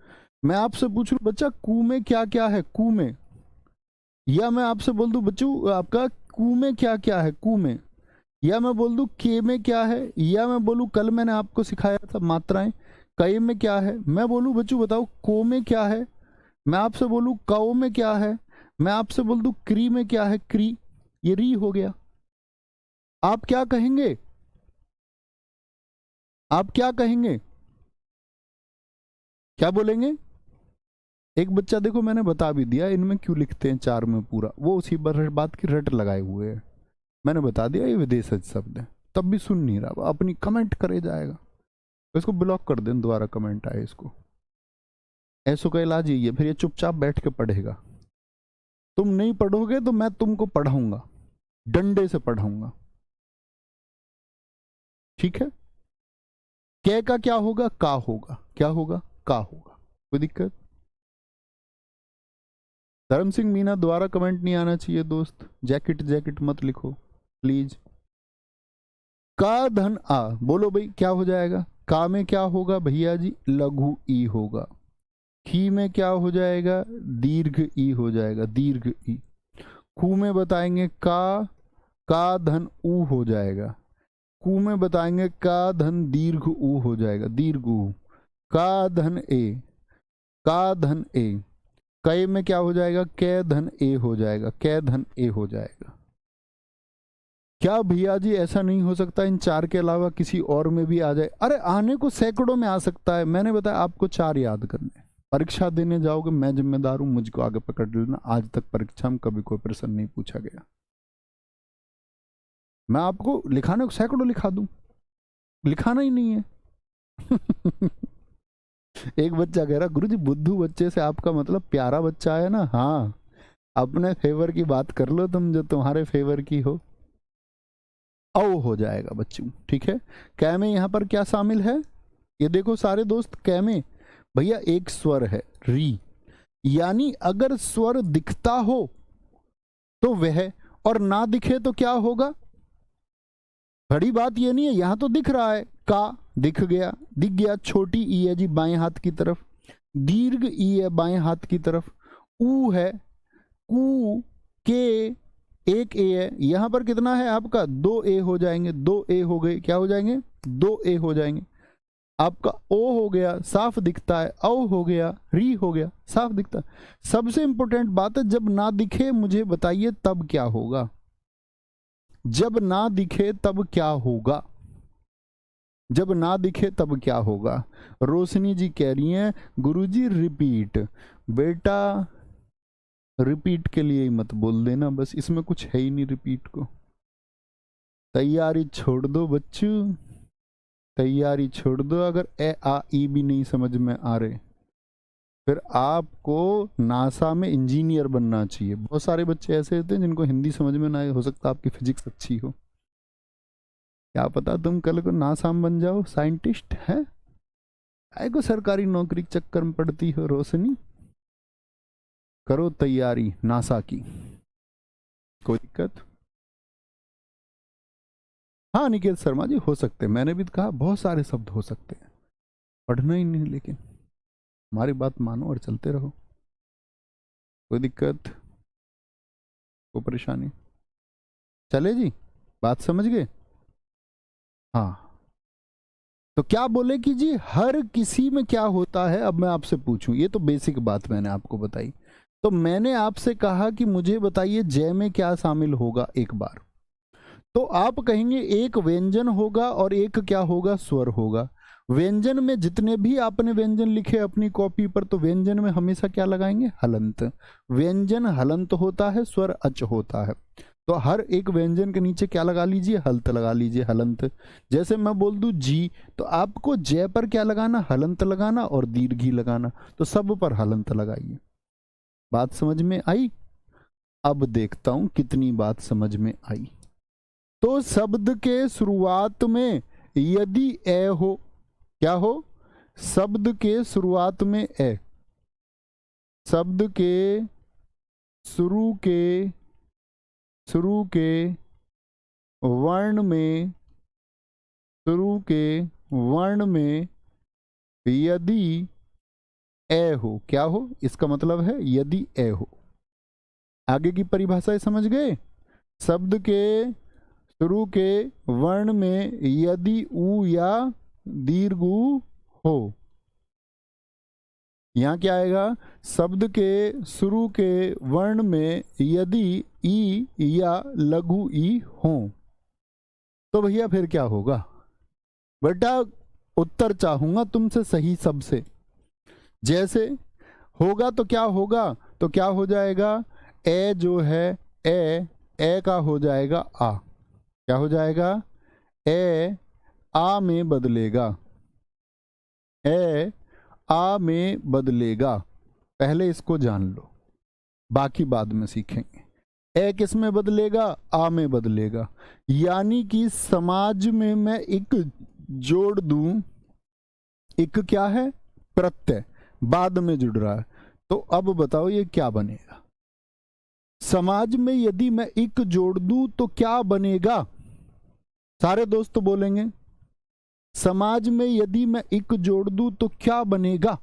मैं आपसे पूछ लूं बच्चा कू में क्या क्या है, कू में, या मैं आपसे बोल दूं बच्चों आपका कू में क्या क्या है, कू में, या मैं बोल दूं के में क्या है, या मैं बोलूं कल मैंने आपको सिखाया था मात्राएं, कई में क्या है, मैं बोलूं बच्चों बताओ को में क्या है, मैं आपसे बोलूं कौ में क्या है, मैं आपसे बोल दूं क्री में क्या है, क्री, ये री हो गया। आप क्या कहेंगे, आप क्या कहेंगे, क्या बोलेंगे? एक बच्चा देखो मैंने बता भी दिया इनमें क्यों लिखते हैं चार में पूरा, वो उसी बात की रट लगाए हुए है। मैंने बता दिया ये विदेशज शब्द है, तब भी सुन नहीं रहा, अपनी कमेंट करे जाएगा। इसको ब्लॉक कर दें, दोबारा कमेंट आए इसको। ऐसो का इलाज यही है, फिर ये चुपचाप बैठ के पढ़ेगा। तुम नहीं पढ़ोगे तो मैं तुमको पढ़ाऊंगा, डंडे से पढ़ाऊंगा, ठीक है? कै का क्या होगा, का होगा, क्या होगा, का होगा। कोई दिक्कत? धर्म सिंह मीना दोबारा कमेंट नहीं आना चाहिए दोस्त, जैकेट जैकेट मत लिखो प्लीज। का धन आ, बोलो भाई क्या हो जाएगा, का में क्या होगा भैया जी, लघु ई होगा। खी में क्या हो जाएगा, दीर्घ ई हो जाएगा, दीर्घ ई। खू में बताएंगे का धन ऊ हो जाएगा। कू में बताएंगे का धन दीर्घ ऊ हो जाएगा, दीर्घ ऊ। का धन ए, का धन ए। कै में क्या हो जाएगा, कै धन ए हो जाएगा, कै धन ए हो जाएगा। क्या भैया जी ऐसा नहीं हो सकता इन चार के अलावा किसी और में भी आ जाए? अरे आने को सैकड़ों में आ सकता है, मैंने बताया आपको चार याद करने। परीक्षा देने जाओगे मैं जिम्मेदार हूं, मुझको आगे पकड़ लेना। आज तक परीक्षा में कभी कोई प्रश्न नहीं पूछा गया, मैं आपको लिखाने को सैकड़ों लिखा दूं, लिखाना ही नहीं है। एक बच्चा कह रहा गुरुजी बुद्धू बच्चे से आपका मतलब प्यारा बच्चा है ना? हाँ, अपने फेवर की बात कर लो तुम, जो तुम्हारे फेवर की हो। औ हो जाएगा बच्चों, ठीक है? कै में यहां पर क्या शामिल है, ये देखो सारे दोस्त, कै में भैया एक स्वर है री, यानी अगर स्वर दिखता हो तो वह, और ना दिखे तो क्या होगा। बड़ी बात ये नहीं है, यहां तो दिख रहा है, का दिख गया, दिख गया। छोटी ई है जी बाएं हाथ की तरफ, दीर्घ ई है बाएं हाथ की तरफ, ऊ है, कू, के, एक ए है। यहां पर कितना है आपका, दो ए हो जाएंगे, दो ए हो गए, क्या हो जाएंगे, दो ए हो जाएंगे। आपका ओ हो गया, साफ दिखता है, औ हो गया, री हो गया, साफ दिखता है। सबसे इंपॉर्टेंट बात है, जब ना दिखे मुझे बताइए तब क्या होगा, जब ना दिखे तब क्या होगा, जब ना दिखे तब क्या होगा। रोशनी जी कह रही हैं गुरुजी रिपीट, बेटा रिपीट के लिए ही मत बोल देना, बस इसमें कुछ है ही नहीं रिपीट को। तैयारी छोड़ दो बच्चों, तैयारी छोड़ दो। अगर ए आ ई भी नहीं समझ में आ रहे, फिर आपको नासा में इंजीनियर बनना चाहिए। बहुत सारे बच्चे ऐसे होते हैं जिनको हिंदी समझ में ना आए, हो सकता है आपकी फिजिक्स अच्छी हो, क्या पता तुम कल को नासा में बन जाओ साइंटिस्ट है। आए को सरकारी नौकरी के चक्कर में पड़ती हो रोशनी, करो तैयारी नासा की, कोई दिक्कत? हाँ निकेत शर्मा जी हो सकते हैं, मैंने भी कहा बहुत सारे शब्द हो सकते हैं, पढ़ना ही नहीं, लेकिन हमारी बात मानो और चलते रहो, कोई दिक्कत, कोई परेशानी? चले जी, बात समझ गए? हाँ, तो क्या बोले कि जी हर किसी में क्या होता है। अब मैं आपसे पूछूं, ये तो बेसिक बात मैंने आपको बताई, तो मैंने आपसे कहा कि मुझे बताइए जय में क्या शामिल होगा एक बार, तो आप कहेंगे एक व्यंजन होगा और एक क्या होगा, स्वर होगा। व्यंजन में जितने भी आपने व्यंजन लिखे अपनी कॉपी पर, तो व्यंजन में हमेशा क्या लगाएंगे, हलंत। व्यंजन हलंत होता है, स्वर अच होता है, तो हर एक व्यंजन के नीचे क्या लगा लीजिए, हलंत लगा लीजिए, हलंत। जैसे मैं बोल दूं जी, तो आपको जय पर क्या लगाना, हलंत लगाना, और दीर्घी लगाना, तो सब पर हलंत लगाइए। बात समझ में आई? अब देखता हूं कितनी बात समझ में आई। तो शब्द के शुरुआत में यदि ए हो, क्या हो, शब्द के शुरुआत में ए, शब्द के शुरू के वर्ण में, शुरू के वर्ण में यदि ए हो, क्या हो, इसका मतलब है यदि ए हो। आगे की परिभाषा समझ गए? शब्द के शुरू के वर्ण में यदि ऊ या दीर्घ ऊ हो, यहाँ क्या आएगा, शब्द के शुरू के वर्ण में यदि ई या लघु ई हो तो भैया फिर क्या होगा। बेटा उत्तर चाहूंगा तुमसे सही सबसे। जैसे होगा तो क्या होगा, तो क्या हो जाएगा, ए जो है ए का हो जाएगा आ। क्या हो जाएगा, ए आ में बदलेगा, ए आ में बदलेगा। पहले इसको जान लो, बाकी बाद में सीखेंगे। ए किस में बदलेगा, आ में बदलेगा। यानी कि समाज में मैं एक जोड़ दूं, एक क्या है, प्रत्यय बाद में जुड़ रहा है। तो अब बताओ ये क्या बनेगा। समाज में यदि मैं एक जोड़ दूं तो क्या बनेगा, सारे दोस्त बोलेंगे। समाज में यदि मैं एक जोड़ दूं तो क्या बनेगा,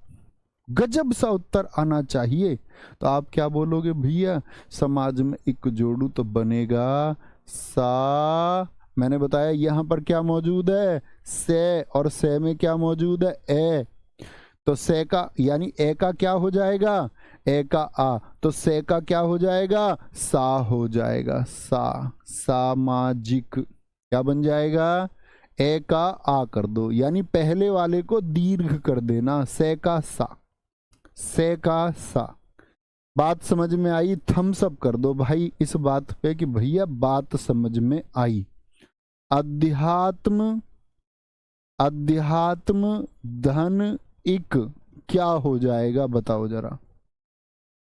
गजब सा उत्तर आना चाहिए। तो आप क्या बोलोगे, भैया समाज में एक जोड़ू तो बनेगा सा। मैंने बताया यहां पर क्या मौजूद है, से, और से में क्या मौजूद है, ए। तो से का यानी ए का क्या हो जाएगा, ए का आ, तो से का क्या हो जाएगा, सा हो जाएगा। सामाजिक क्या बन जाएगा, ए का आ कर दो, यानी पहले वाले को दीर्घ कर देना, से का सा, से का सा। बात समझ में आई, थम्स अप कर दो भाई इस बात पे कि भैया बात समझ में आई। अध्यात्म, अध्यात्म धन इक क्या हो जाएगा बताओ जरा।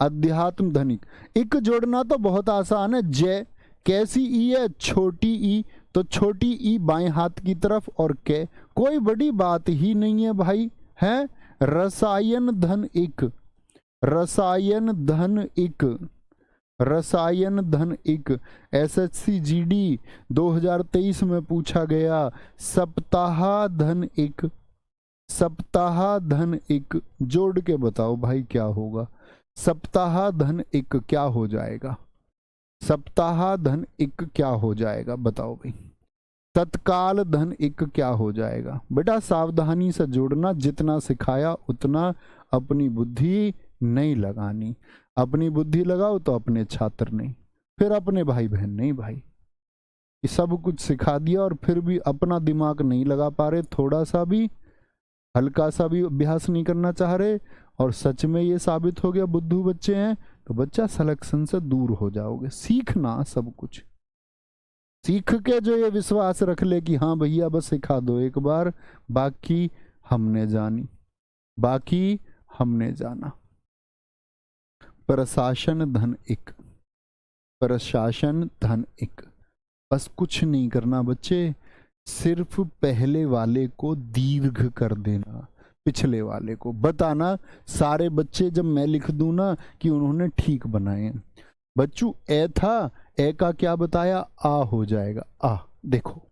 अध्यात्म धनिक, इक जोड़ना तो बहुत आसान है। जय कैसी ई है, छोटी ई, तो छोटी ई बाएं हाथ की तरफ, और के कोई बड़ी बात ही नहीं है भाई, है। रसायन धन इक, रसायन धन इक, रसायन धन इक एसएससी जीडी 2023 में पूछा गया। सप्ताह धन इक, सप्ताह धन इक जोड़ के बताओ भाई क्या होगा। सप्ताह धन इक क्या हो जाएगा, सप्ताह धन इक क्या हो जाएगा बताओ भाई। तत्काल धन इक क्या हो जाएगा। बेटा सावधानी से जोड़ना, जितना सिखाया उतना, अपनी बुद्धि नहीं लगानी। अपनी बुद्धि लगाओ तो अपने छात्र नहीं, फिर अपने भाई बहन नहीं भाई। कि सब कुछ सिखा दिया और फिर भी अपना दिमाग नहीं लगा पा रहे, थोड़ा सा भी, हल्का सा भी अभ्यास नहीं करना चाह रहे, और सच में ये साबित हो गया बुद्धू बच्चे हैं, तो बच्चा सिलेक्शन से दूर हो जाओगे। सीखना सब कुछ, सीख के जो ये विश्वास रख ले कि हाँ भैया बस सिखा दो एक बार, बाकी हमने जानी, बाकी हमने जाना। प्रशासन धन इक, प्रशासन धन इक, बस कुछ नहीं करना बच्चे, सिर्फ पहले वाले को दीर्घ कर देना, पिछले वाले को बताना। सारे बच्चे जब मैं लिख दूं ना कि उन्होंने ठीक बनाए, बच्चू ए था, ए का क्या बताया, आ हो जाएगा। आ देखो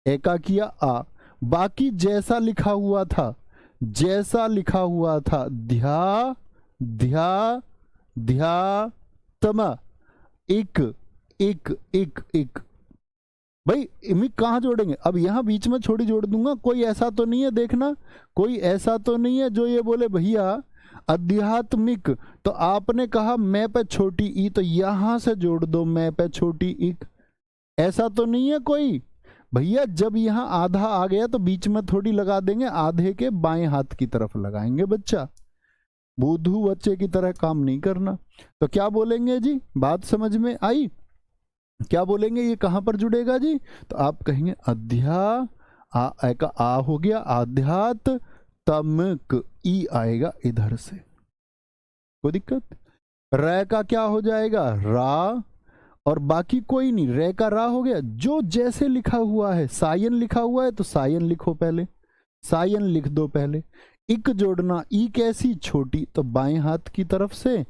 ए का किया आ, बाकी जैसा लिखा हुआ था, जैसा लिखा हुआ था, ध्या ध्या ध्या तमा, एक एक एक एक। भाई इमी कहाँ जोड़ेंगे, अब यहाँ बीच में छोड़ी जोड़ दूंगा। कोई ऐसा तो नहीं है, देखना कोई ऐसा तो नहीं है जो ये बोले भैया आध्यात्मिक, तो आपने कहा मैं पे छोटी ई, तो यहां से जोड़ दो मैं पे छोटी इक। ऐसा तो नहीं है कोई भैया। जब यहाँ आधा आ गया तो बीच में थोड़ी लगा देंगे, आधे के बाएं हाथ की तरफ लगाएंगे। बच्चा बुद्धू बच्चे की तरह काम नहीं करना। तो क्या बोलेंगे जी, बात समझ में आई, क्या बोलेंगे, ये कहां पर जुड़ेगा जी, तो आप कहेंगे अध्या आ का आ हो गया, आध्यात तमक ई आएगा इधर से, कोई दिक्कत। रै का क्या हो जाएगा, रा, और बाकी कोई नहीं, रै का रा हो गया। जो जैसे लिखा हुआ है, सायन लिखा हुआ है तो सायन लिखो पहले, सायन लिख दो पहले। इक जोड़ना, ई कैसी, छोटी, तो बाएं हाथ की तरफ से,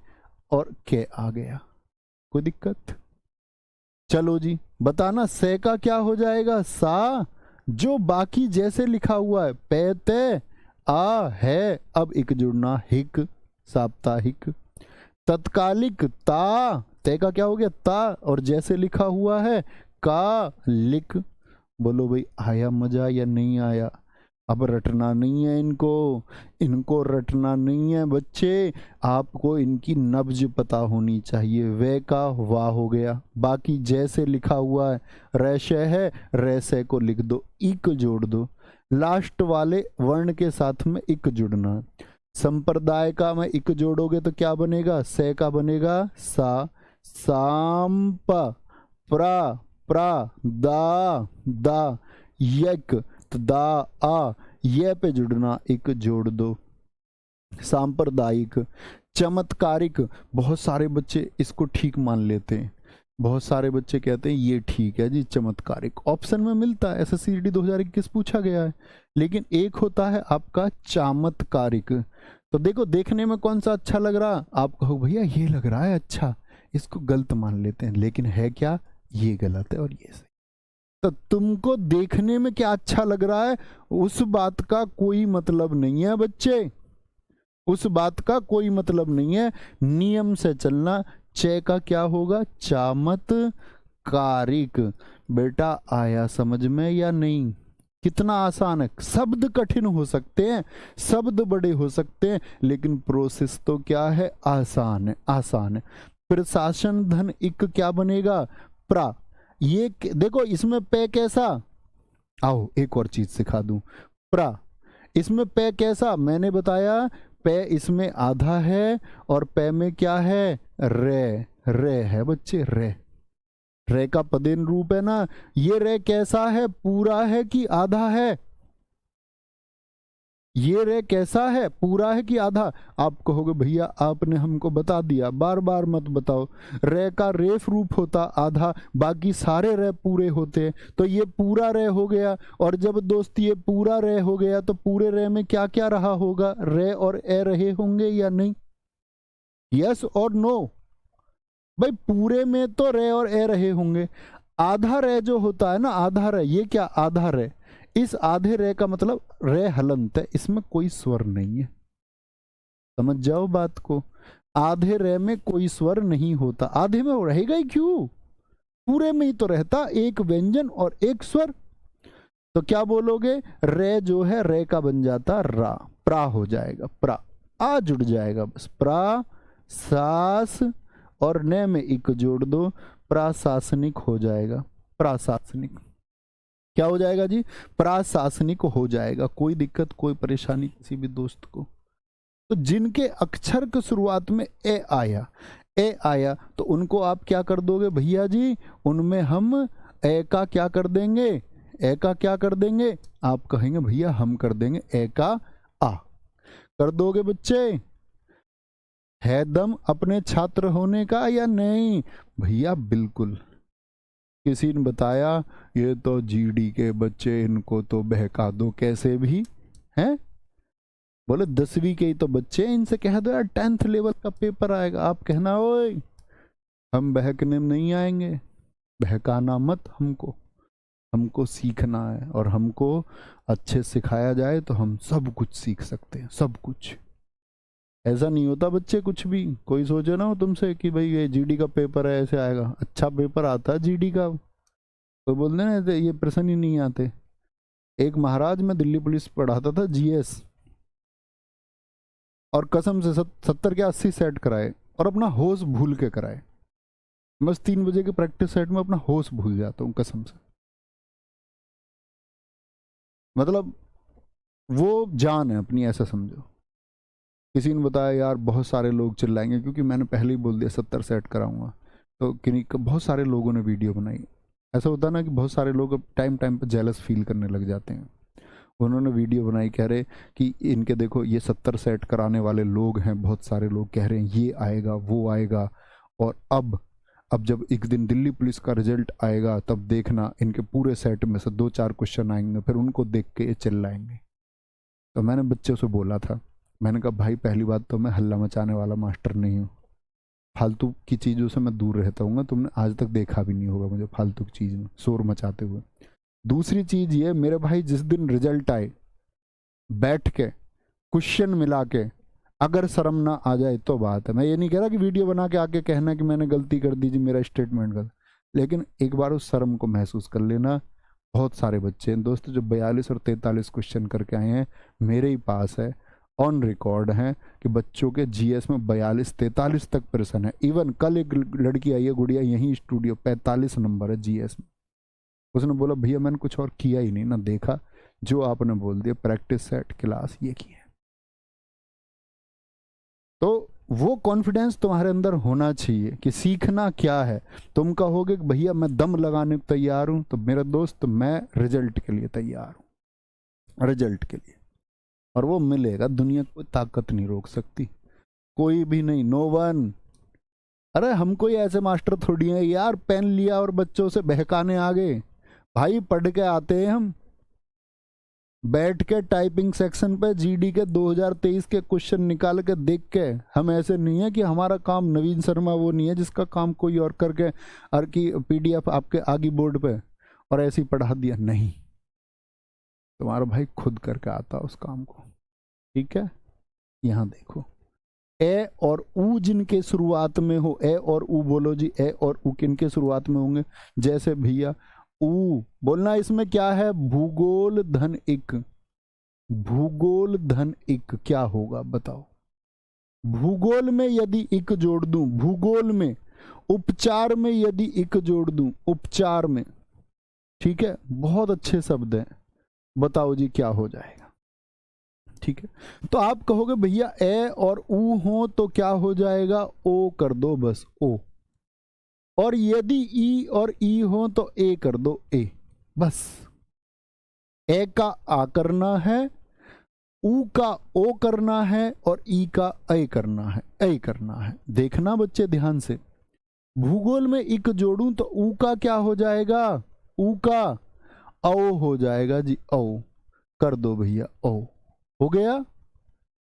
और के आ गया, कोई दिक्कत। चलो जी बताना, से का क्या हो जाएगा, सा, जो बाकी जैसे लिखा हुआ है, पैते आ है, अब एक जुड़ना, हिक, साप्ताहिक। तत्कालिक, ता, ते का क्या हो गया, ता, और जैसे लिखा हुआ है का लिक। बोलो भाई आया मजा या नहीं आया। अब रटना नहीं है इनको, इनको रटना नहीं है बच्चे, आपको इनकी नब्ज पता होनी चाहिए। वे का वाह हो गया, बाकी जैसे लिखा हुआ है रैशय है, रैशय को लिख दो, इक जोड़ दो, लास्ट वाले वर्ण के साथ में इक जुड़ना है। संप्रदाय का में इक जोड़ोगे तो क्या बनेगा, से का बनेगा सा, सांप, प्रा प्रा, दा यक, तो दा आ, ये पे जुड़ना, एक जोड़ दो। सांप्रदायिक, चमत्कारिक, बहुत सारे बच्चे इसको ठीक मान लेते हैं, बहुत सारे बच्चे कहते हैं ये ठीक है जी, चमत्कारिक ऑप्शन में मिलता है, SSCD 2021 पूछा गया है। लेकिन एक होता है आपका चामत्कारिक। तो देखो देखने में कौन सा अच्छा लग रहा, आप कहो भैया ये लग रहा है अच्छा, इसको गलत मान लेते हैं, लेकिन है क्या, ये गलत है और ये सही। तो तुमको देखने में क्या अच्छा लग रहा है उस बात का कोई मतलब नहीं है बच्चे, उस बात का कोई मतलब नहीं है, नियम से चलना। चे का क्या होगा, चामत्कारिक। बेटा आया समझ में या नहीं, कितना आसान है। शब्द कठिन हो सकते हैं, शब्द बड़े हो सकते हैं, लेकिन प्रोसेस तो क्या है, आसान है, आसान है। प्रशासन धन इक क्या बनेगा, प्रा। ये देखो इसमें पे कैसा, आओ एक और चीज सिखा दूं, प्रा इसमें पे कैसा, मैंने बताया पे इसमें आधा है और पे में क्या है, रे, रे है बच्चे, रे, रे का पदेन रूप है ना। ये रे कैसा है, पूरा है कि आधा है, ये रे कैसा है, पूरा है कि आधा। आप कहोगे भैया आपने हमको बता दिया, बार बार मत बताओ। रे का रेफ रूप होता आधा, बाकी सारे रे पूरे होते, तो ये पूरा रे हो गया। और जब दोस्त ये पूरा रे हो गया तो पूरे रे में क्या क्या रहा होगा, रे और ए रहे होंगे या नहीं, यस और नो। भाई पूरे में तो रे और ए रहे होंगे, आधा रे जो होता है ना, आधा रे, ये क्या आधा रे, इस आधे रे का मतलब रे हलंत है, इसमें कोई स्वर नहीं है, समझ जाओ बात को। आधे रे में कोई स्वर नहीं होता, आधे में वो रहेगा ही क्यों, पूरे में ही तो रहता एक व्यंजन और एक स्वर। तो क्या बोलोगे, रे जो है रे का बन जाता रा, प्रा हो जाएगा, प्रा, आ जुड़ जाएगा बस, प्रा सास और ने में इक जोड़ दो, प्रशासनिक हो जाएगा, प्रशासनिक क्या हो जाएगा जी, प्रशासनिक हो जाएगा। कोई दिक्कत कोई परेशानी किसी भी दोस्त को। तो जिनके अक्षर की शुरुआत में ए आया, ए आया, तो उनको आप क्या कर दोगे भैया जी, उनमें हम ए का क्या कर देंगे, ए का क्या कर देंगे, आप कहेंगे भैया हम कर देंगे ए का आ, कर दोगे बच्चे। है दम अपने छात्र होने का या नहीं, भैया बिल्कुल। किसी ने बताया ये तो जीडी के बच्चे, इनको तो बहका दो कैसे भी हैं, बोले 10वीं के ही तो बच्चे, इनसे कह दो यार 10th लेवल का पेपर आएगा, आप कहना ओए हम बहकने में नहीं आएंगे, बहकाना मत हमको, हमको सीखना है, और हमको अच्छे सिखाया जाए तो हम सब कुछ सीख सकते हैं, सब कुछ। ऐसा नहीं होता बच्चे कुछ भी, कोई सोचे ना हो तुमसे कि भाई ये जीडी का पेपर है ऐसे आएगा, अच्छा पेपर आता है जीडी का, कोई बोलते ना ये प्रश्न ही नहीं आते। एक महाराज में दिल्ली पुलिस पढ़ाता था जीएस, और कसम से 70 के 80 सेट कराए, और अपना होश भूल के कराए। बस 3 बजे के प्रैक्टिस सेट में अपना होश भूल जाता हूँ कसम से, मतलब वो जान है अपनी, ऐसा समझो। किसी ने बताया यार बहुत सारे लोग चिल्लाएंगे, क्योंकि मैंने पहले ही बोल दिया 70 सेट कराऊंगा, तो किन्हीं बहुत सारे लोगों ने वीडियो बनाई। ऐसा होता है ना कि बहुत सारे लोग अब टाइम टाइम पर जेलस फील करने लग जाते हैं, उन्होंने वीडियो बनाई, कह रहे कि इनके देखो ये 70 सेट कराने वाले लोग हैं, बहुत सारे लोग कह रहे हैं ये आएगा वो आएगा, और अब जब एक दिन दिल्ली पुलिस का रिजल्ट आएगा तब देखना इनके पूरे सेट में से 2-4 क्वेश्चन आएंगे, फिर उनको देख के ये चिल्लाएंगे। तो मैंने बच्चों से बोला था, मैंने कहा भाई पहली बात तो मैं हल्ला मचाने वाला मास्टर नहीं हूँ, फालतू की चीज़ों से मैं दूर रहता हूँ, तुमने आज तक देखा भी नहीं होगा मुझे फालतू की चीज़ में शोर मचाते हुए। दूसरी चीज़ ये मेरे भाई, जिस दिन रिजल्ट आए बैठ के क्वेश्चन मिला के अगर शर्म ना आ जाए तो बात है। मैं ये नहीं कह रहा कि वीडियो बना के आके कहना कि मैंने गलती कर दी जी, मेरा स्टेटमेंट गलत, लेकिन एक बार उस शर्म को महसूस कर लेना, बहुत सारे बच्चे हैं दोस्तों जो 42 और 43 क्वेश्चन करके आए हैं, मेरे ही पास है, ऑन रिकॉर्ड हैं कि बच्चों के जीएस में 42-43 तक प्रश्न है। इवन कल एक लड़की आई है गुड़िया, यही स्टूडियो, 45 नंबर है जीएस में। उसने बोला भैया मैंने कुछ और किया ही नहीं, ना देखा, जो आपने बोल दिया प्रैक्टिस सेट क्लास ये की है। तो वो कॉन्फिडेंस तुम्हारे अंदर होना चाहिए कि सीखना क्या है। तुम कहोगे कि भैया मैं दम लगाने को तैयार हूं, तो मेरा दोस्त मैं रिजल्ट के लिए तैयार हूं, रिजल्ट के लिए, और वो मिलेगा। दुनिया कोई ताकत नहीं रोक सकती, कोई भी नहीं, नो वन। अरे हम कोई ऐसे मास्टर थोड़ी हैं यार पेन लिया और बच्चों से बहकाने आ गए। भाई पढ़ के आते हैं हम, बैठ के टाइपिंग सेक्शन पे जीडी के 2023 के क्वेश्चन निकाल के देख के। हम ऐसे नहीं है कि हमारा काम नवीन शर्मा वो नहीं है जिसका काम कोई और करके और की पीडीएफ आपके आगे बोर्ड पे और ऐसे ही पढ़ा दिया, नहीं, तुम्हारा भाई खुद करके आता उस काम को। ठीक है, यहाँ देखो, ए और ऊ जिनके शुरुआत में हो, ए और ऊ बोलो जी, ए और ऊ किनके शुरुआत में होंगे? जैसे भैया ऊ बोलना, इसमें क्या है? भूगोल धन इक, भूगोल धन इक क्या होगा बताओ? भूगोल में यदि इक जोड़ दूं, भूगोल में, उपचार में यदि इक जोड़ दूं, उपचार में, ठीक है, बहुत अच्छे शब्द हैं, बताओ जी क्या हो जाएगा? ठीक है, तो आप कहोगे भैया ए और ऊ हो तो क्या हो जाएगा? ओ कर दो बस, ओ। और यदि ई और ई हो तो ए कर दो, ए, बस। ए का आ करना है, ऊ का ओ करना है, और ई का ऐ करना है, ऐ करना है। देखना बच्चे ध्यान से, भूगोल में इक जोड़ूं तो ऊ का क्या हो जाएगा? ऊ का औ हो जाएगा जी, औ कर दो भैया, औ हो गया।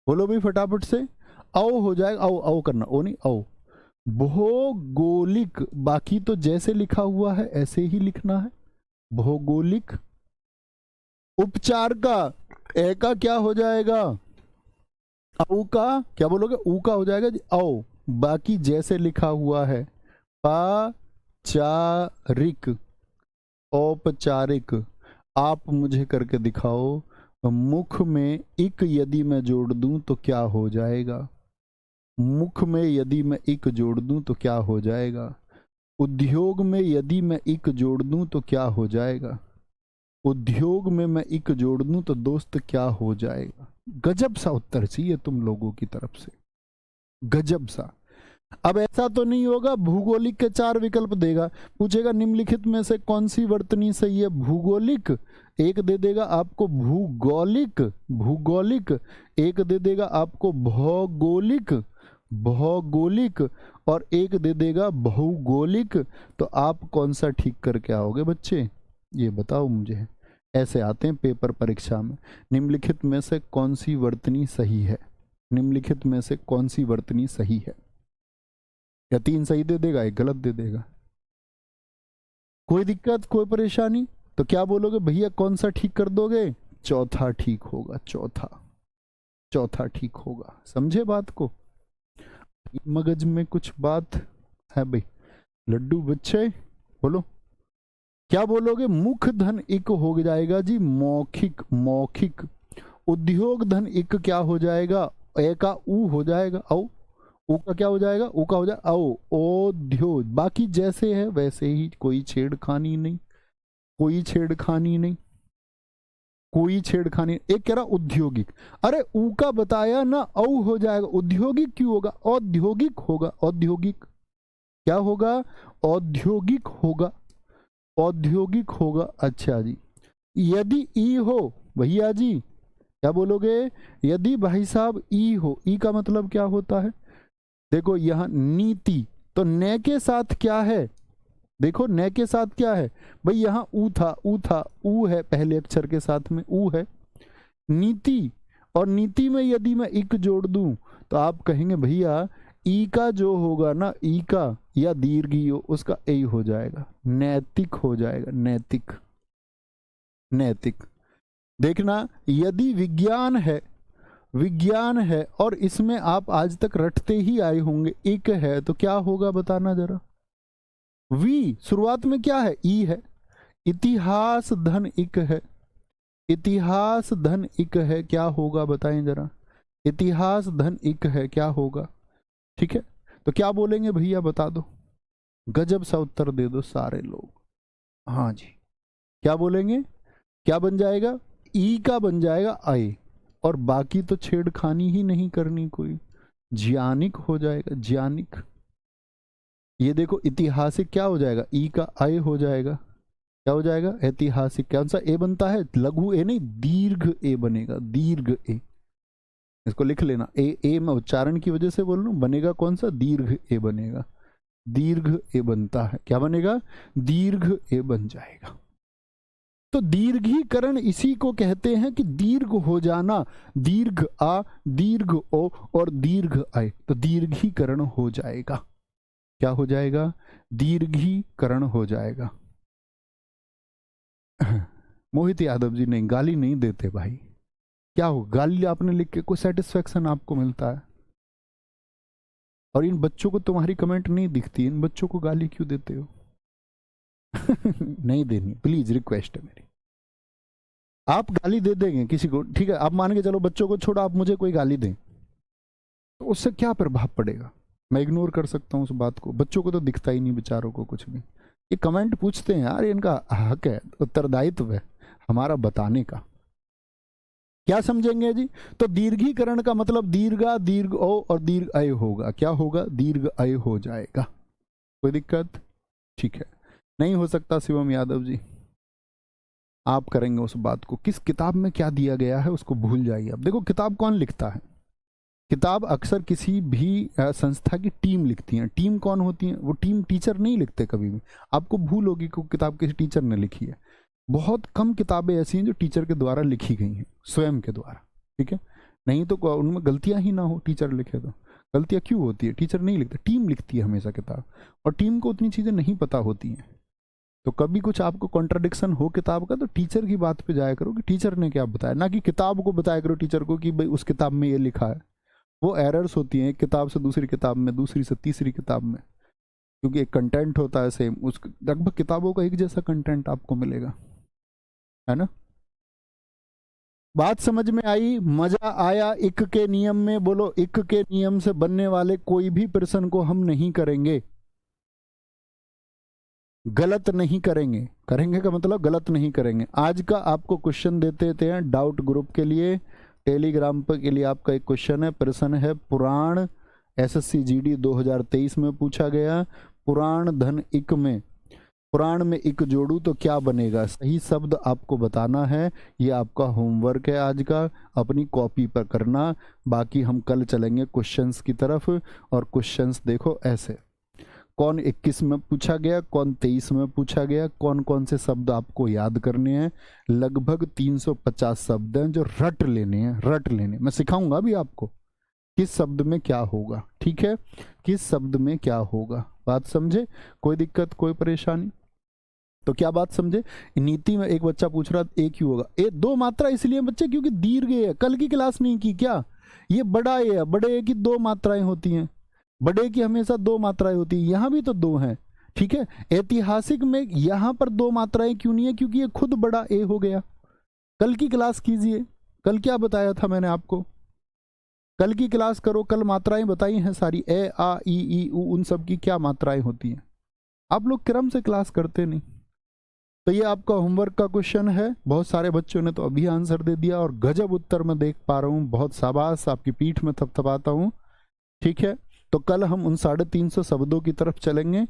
बोलो भी फटाफट से, औ हो जाएगा, औ औ करना, ओ नहीं, औ। भौगोलिक, बाकी तो जैसे लिखा हुआ है ऐसे ही लिखना है, भौगोलिक। उपचार का ए का क्या हो जाएगा? औ का क्या बोलोगे? ऊ का हो जाएगा जी, औ। बाकी जैसे लिखा हुआ है, पाचारिक, औपचारिक। आप मुझे करके दिखाओ, मुख में इक यदि मैं जोड़ दूं तो क्या हो जाएगा? मुख में यदि मैं इक जोड़ दूं तो क्या हो जाएगा? उद्योग में यदि मैं इक जोड़ दूं तो क्या हो जाएगा? उद्योग में मैं इक जोड़ दूं तो दोस्त क्या हो जाएगा? गजब सा उत्तर चाहिए तुम लोगों की तरफ से, गजब सा। अब ऐसा तो नहीं होगा भूगोलिक के 4 विकल्प देगा, पूछेगा निम्नलिखित में से कौन सी वर्तनी सही है? भूगोलिक एक दे देगा आपको, भूगोलिक, भूगोलिक एक दे देगा आपको, भौगोलिक, भौगोलिक, और एक दे देगा भौगोलिक। तो आप कौन सा ठीक करके आओगे बच्चे, ये बताओ मुझे। ऐसे आते हैं पेपर परीक्षा में, निम्नलिखित में से कौन सी वर्तनी सही है? निम्नलिखित में से कौन सी वर्तनी सही है? या 3 सही दे देगा, 1 गलत दे देगा। कोई दिक्कत, कोई परेशानी? तो क्या बोलोगे भैया, कौन सा ठीक कर दोगे? चौथा ठीक होगा, चौथा, चौथा ठीक होगा। समझे बात को? मगज में कुछ बात है भाई? लड्डू बच्चे बोलो, क्या बोलोगे? मुख धन इक हो जाएगा जी, मौखिक, मौखिक। उद्योग धन इक क्या हो जाएगा? ए का ऊ हो जाएगा, औ। ऊ का क्या हो जाएगा? ऊ का हो जाएगा औ, ओद्योग। बाकी जैसे है वैसे ही, कोई छेड़खानी नहीं, कोई छेड़खानी नहीं, कोई छेड़खानी। एक कह रहा औद्योगिक, अरे ऊ का बताया ना, औ हो जाएगा। औद्योगिक क्यों होगा? औद्योगिक होगा, औद्योगिक क्या होगा? औद्योगिक होगा, औद्योगिक होगा। अच्छा जी, यदि ई हो भैया जी, क्या बोलोगे? यदि भाई साहब ई हो, ई का मतलब क्या होता है? देखो यहां नीति, तो न के साथ क्या है? देखो न के साथ क्या है भाई? यहां ऊ था, ऊ था, ऊ है पहले अक्षर के साथ में, ऊ है नीति। और नीति में यदि मैं इक जोड़ दूं तो आप कहेंगे भैया ई का जो होगा ना, ई का या दीर्घी हो, उसका ए हो जाएगा, नैतिक हो जाएगा, नैतिक, नैतिक। देखना, यदि विज्ञान है, विज्ञान है और इसमें आप आज तक रटते ही आए होंगे, एक है, तो क्या होगा बताना जरा? वी शुरुआत में क्या है? ई है, इतिहास धन इक है, इतिहास धन इक है, क्या होगा बताएं जरा। इतिहास धन इक है, क्या होगा? ठीक है, तो क्या बोलेंगे भैया बता दो, गजब सा उत्तर दे दो सारे लोग। हाँ जी, क्या बोलेंगे? क्या बन जाएगा? ई का बन जाएगा आय, और बाकी तो छेड़खानी ही नहीं करनी कोई, ज्ञानिक हो जाएगा, ज्ञानिक। ये देखो ऐतिहासिक क्या हो जाएगा? ई का आय हो जाएगा, क्या हो जाएगा? ऐतिहासिक। कौन सा ए बनता है? लघु ए नहीं, दीर्घ ए बनेगा, दीर्घ ए। इसको लिख लेना, ए मैं उच्चारण की वजह से बोल रहा हूं, बनेगा कौन सा? दीर्घ ए बनेगा, दीर्घ ए बनता है, क्या बनेगा? दीर्घ ए बन जाएगा। तो दीर्घीकरण इसी को कहते हैं कि दीर्घ हो जाना, दीर्घ आ, दीर्घ ओ और दीर्घ आए, तो दीर्घीकरण हो जाएगा। क्या हो जाएगा? दीर्घीकरण हो जाएगा। मोहित यादव जी, नहीं गाली नहीं देते भाई, क्या हो गाली आपने लिख के कोई सेटिस्फेक्शन आपको मिलता है? और इन बच्चों को तुम्हारी कमेंट नहीं दिखती, इन बच्चों को गाली क्यों देते हो? नहीं देनी, प्लीज रिक्वेस्ट है मेरी। आप गाली दे देंगे किसी को, ठीक है, आप मान के चलो बच्चों को छोड़ो, आप मुझे कोई गाली दें तो उससे क्या प्रभाव पड़ेगा? मैं इग्नोर कर सकता हूँ उस बात को, बच्चों को तो दिखता ही नहीं बेचारों को कुछ भी। ये कमेंट पूछते हैं यार, इनका हक है, उत्तरदायित्व है हमारा बताने का। क्या समझेंगे जी? तो दीर्घीकरण का मतलब दीर्घा, दीर्घ ओ और दीर्घ अय होगा, क्या होगा? दीर्घ अय हो जाएगा। कोई दिक्कत? ठीक है, नहीं हो सकता शिवम यादव जी, आप करेंगे उस बात को। किस किताब में क्या दिया गया है उसको भूल जाइए। अब देखो किताब कौन लिखता है? किताब अक्सर किसी भी संस्था की टीम लिखती है। टीम कौन होती है? वो टीम टीचर नहीं लिखते कभी भी, आपको भूल होगी कि किताब किसी टीचर ने लिखी है। बहुत कम किताबें ऐसी हैं जो टीचर के द्वारा लिखी गई हैं, स्वयं के द्वारा, ठीक है। नहीं तो उनमें गलतियां ही ना हो, टीचर लिखे तो गलतियां क्यों होती है? टीचर नहीं लिखता, टीम लिखती है हमेशा किताब, और टीम को उतनी चीज़ें नहीं पता होती हैं। तो कभी कुछ आपको कॉन्ट्राडिक्शन हो किताब का तो टीचर की बात पे जाया करो कि टीचर ने क्या बताया, ना कि किताब को बताया करो टीचर को कि भाई उस किताब में ये लिखा है। वो एरर्स होती हैं एक किताब से दूसरी किताब में, दूसरी से तीसरी किताब में, क्योंकि एक कंटेंट होता है सेम, उस लगभग किताबों का एक जैसा कंटेंट आपको मिलेगा, है ना। बात समझ में आई? मजा आया? इक के नियम में बोलो, इक के नियम से बनने वाले कोई भी प्रश्न को हम नहीं करेंगे, गलत नहीं करेंगे। करेंगे का मतलब गलत नहीं करेंगे। आज का आपको क्वेश्चन देते हैं डाउट ग्रुप के लिए, टेलीग्राम पर के लिए आपका एक क्वेश्चन है, प्रश्न है पुराण एसएससी जीडी 2023 में पूछा गया, पुराण धन इक में, पुराण में इक जोड़ू तो क्या बनेगा? सही शब्द आपको बताना है। ये आपका होमवर्क है आज का, अपनी कॉपी पर करना। बाकी हम कल चलेंगे क्वेश्चंस की तरफ, और क्वेश्चंस देखो ऐसे, कौन 21 में पूछा गया, कौन 23 में पूछा गया, कौन कौन से शब्द आपको याद करने हैं। लगभग 350 शब्द हैं जो रट लेने हैं, रट लेने। मैं सिखाऊंगा भी आपको किस शब्द में क्या होगा, ठीक है, किस शब्द में क्या होगा। बात समझे? कोई दिक्कत, कोई परेशानी? तो क्या बात समझे? नीति में एक बच्चा पूछ रहा ए क्यों होगा? ए दो मात्रा इसलिए बच्चे क्योंकि दीर्घ है। कल की क्लास नहीं की क्या? ये बड़ा ए है, बड़े ए की दो मात्राएं होती हैं, बड़े की हमेशा दो मात्राएं होती है, यहां भी तो दो हैं, ठीक है। ऐतिहासिक में यहां पर दो मात्राएं क्यों नहीं है? क्योंकि ये खुद बड़ा ए हो गया। कल की क्लास कीजिए, कल क्या बताया था मैंने आपको? कल की क्लास करो, कल मात्राएं बताई हैं सारी, ए आ ई उ, उन सब की क्या मात्राएं होती हैं। आप लोग क्रम से क्लास करते नहीं। तो ये आपका होमवर्क का क्वेश्चन है। बहुत सारे बच्चों ने तो अभी आंसर दे दिया, और गजब उत्तर मैं देख पा रहा हूँ, बहुत शाबाश, आपकी पीठ में थपथपाता हूँ, ठीक है। तो कल हम उन 350 शब्दों की तरफ चलेंगे,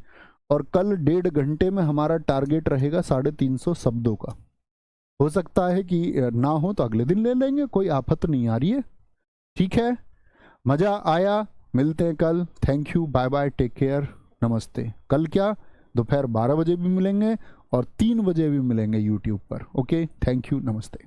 और कल 1.5 घंटे में हमारा टारगेट रहेगा 350 शब्दों का। हो सकता है कि ना हो तो अगले दिन ले लेंगे, कोई आफत नहीं आ रही है, ठीक है। मजा आया? मिलते हैं कल। Thank you, bye bye, take care, नमस्ते। कल क्या, दोपहर 12 बजे भी मिलेंगे और 3 बजे भी मिलेंगे यूट्यूब पर। ओके, थैंक यू, नमस्ते।